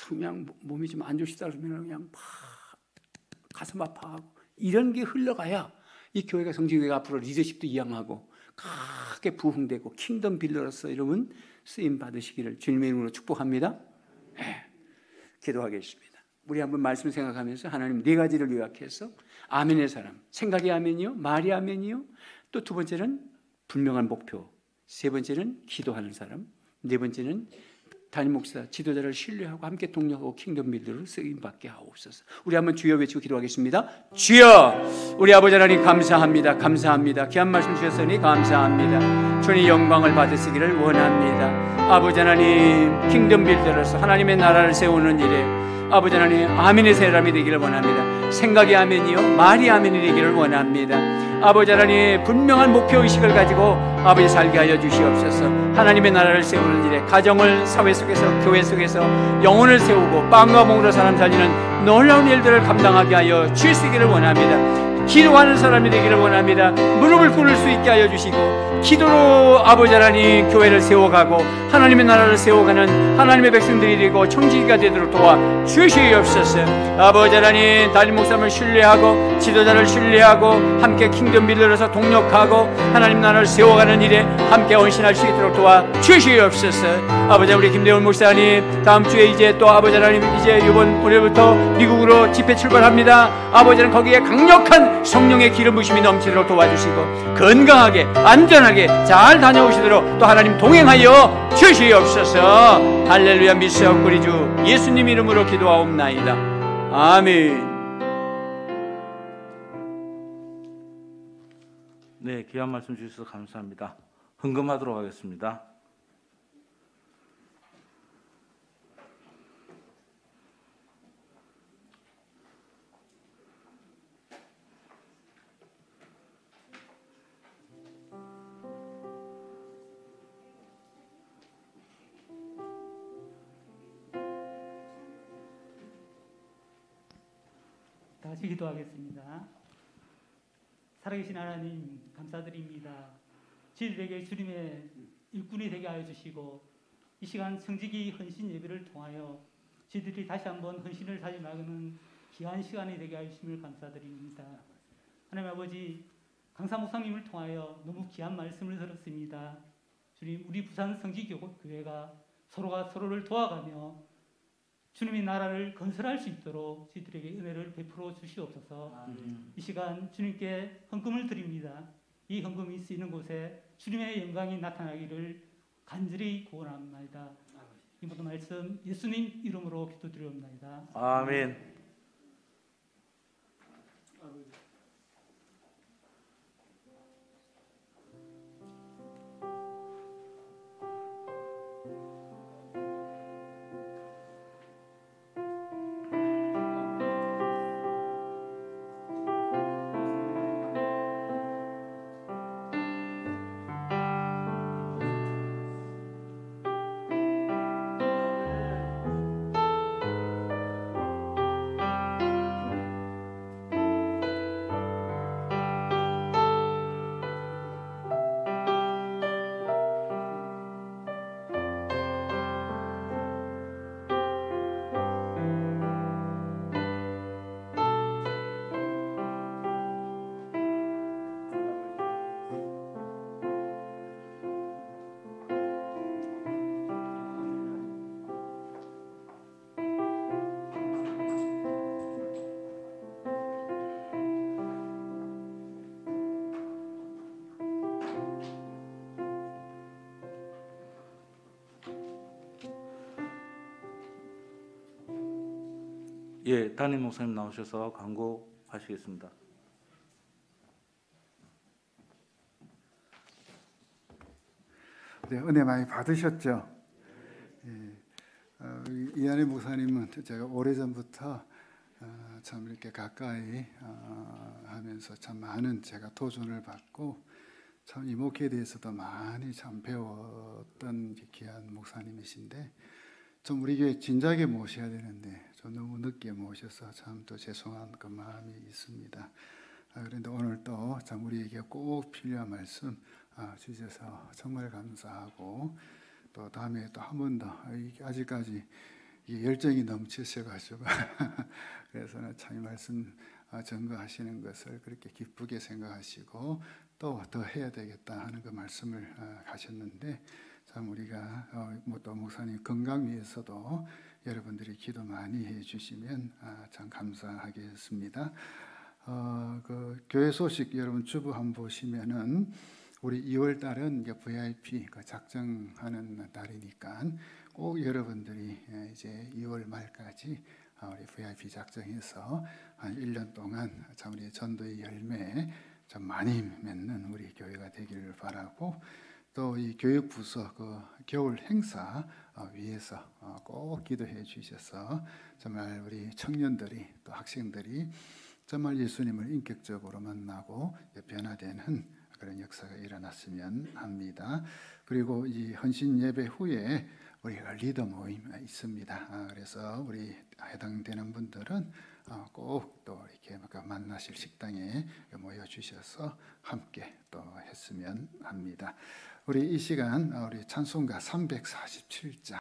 그냥 몸이 좀 안 좋시다 그러면 그냥 막 가슴 아파하고 이런 게 흘러가야 이 교회가 성지교회가 앞으로 리더십도 이양하고 크게 부흥되고 킹덤 빌더로서 여러분 쓰임 받으시기를 주님의 이름으로 축복합니다. 네. 기도하겠습니다. 우리 한번 말씀 생각하면서 하나님 네 가지를 요약해서 아멘의 사람, 생각이 아멘이요, 말이 아멘이요, 또 두 번째는 분명한 목표, 세 번째는 기도하는 사람, 네 번째는 담임 목사, 지도자를 신뢰하고 함께 동력하고 킹덤 빌더로 쓰임받게 하옵소서. 우리 한번 주여 외치고 기도하겠습니다. 주여, 우리 아버지 하나님 감사합니다. 감사합니다. 귀한 말씀 주셨으니 감사합니다. 주님 영광을 받으시기를 원합니다. 아버지 하나님 킹덤 빌더로서 하나님의 나라를 세우는 일에 아버지 하나님 아멘의 사람이 되기를 원합니다. 생각이 아멘이요 말이 아멘이 되기를 원합니다. 아버지 하나님 분명한 목표의식을 가지고 아버지 살게 하여 주시옵소서. 하나님의 나라를 세우는 일에 가정을 사회 속에서 교회 속에서 영혼을 세우고 빵과 몸으로 사람 살리는 놀라운 일들을 감당하게 하여 주시기를 원합니다. 기도하는 사람이 되기를 원합니다. 무릎을 꿇을 수 있게 하여 주시고 기도로 아버지 하나님 교회를 세워가고 하나님의 나라를 세워가는 하나님의 백성들이 되고 청지기가 되도록 도와 주시옵소서. 아버지 하나님 담임 목사님을 신뢰하고 지도자를 신뢰하고 함께 킹덤 빌더로서 동력하고 하나님 나라를 세워가는 일에 함께 헌신할 수 있도록 도와 주시옵소서. 아버지 우리 김대훈 목사님 다음 주에 이제 또 아버지 하나님 이제 이번 올해부터 미국으로 집회 출발합니다. 아버지는 거기에 강력한 성령의 기름 부심이 넘치도록 도와주시고 건강하게 안전하게 잘 다녀오시도록 또 하나님 동행하여 주시옵소서. 할렐루야. 믿사옵고 주 예수님 이름으로 기도하옵나이다. 아멘. 네, 귀한 말씀 주셔서 감사합니다. 헌금하도록 하겠습니다. 다시 기도하겠습니다. 살아계신 하나님 감사드립니다. 저희들에게 주님의 일꾼이 되게 하여 주시고 이 시간 청지기 헌신 예배를 통하여 저희들이 다시 한번 헌신을 다시 나가는 귀한 시간이 되게 하여 주심을 감사드립니다. 하나님 아버지 강사 목사님을 통하여 너무 귀한 말씀을 들었습니다. 주님 우리 부산 성지교회가 서로가 서로를 도와가며 주님의 나라를 건설할 수 있도록 저희들에게 은혜를 베풀어 주시옵소서. 이 시간 주님께 헌금을 드립니다. 이 헌금이 쓰이는 곳에 주님의 영광이 나타나기를 간절히 구원합니다. 이 모든 말씀 예수님 이름으로 기도드리옵나이다. 아멘. 예, 담임 목사님 나오셔서 광고하시겠습니다. 네, 은혜 많이 받으셨죠? 예, 이한혜 목사님은 제가 오래전부터 참 이렇게 가까이 하면서 참 많은 제가 도전을 받고 참 이 목회에 대해서도 많이 참 배웠던 귀한 목사님이신데 좀 우리 교회 진작에 모셔야 되는데 좀 너무 늦게 모셔서 참 또 죄송한 그 마음이 있습니다. 그런데 오늘 또 참 우리에게 꼭 필요한 말씀 주셔서 정말 감사하고 또 다음에 또 한 번 더 아직까지 열정이 넘치셔가지고 그래서는 참 이 말씀 전거하시는 것을 그렇게 기쁘게 생각하시고 또 더 해야 되겠다 하는 그 말씀을 하셨는데 참 우리가 또 목사님 건강 위해서도 여러분들이 기도 많이 해주시면 참 감사하겠습니다. 그 교회 소식 여러분 주부 한번 보시면은 우리 2월 달은 이제 VIP 그 작정하는 달이니까 꼭 여러분들이 이제 2월 말까지 우리 VIP 작정해서 한 1년 동안 참 우리 전도의 열매 좀 많이 맺는 우리 교회가 되기를 바라고 또 이 교육부서 그 겨울 행사 위해서 꼭 기도해 주셔서 정말 우리 청년들이 또 학생들이 정말 예수님을 인격적으로 만나고 변화되는 그런 역사가 일어났으면 합니다. 그리고 이 헌신 예배 후에 우리가 리더 모임 있습니다. 그래서 우리 해당되는 분들은 꼭 또 이렇게 만나실 식당에 모여 주셔서 함께 또 했으면 합니다. 우리 이 시간 우리 찬송가 347장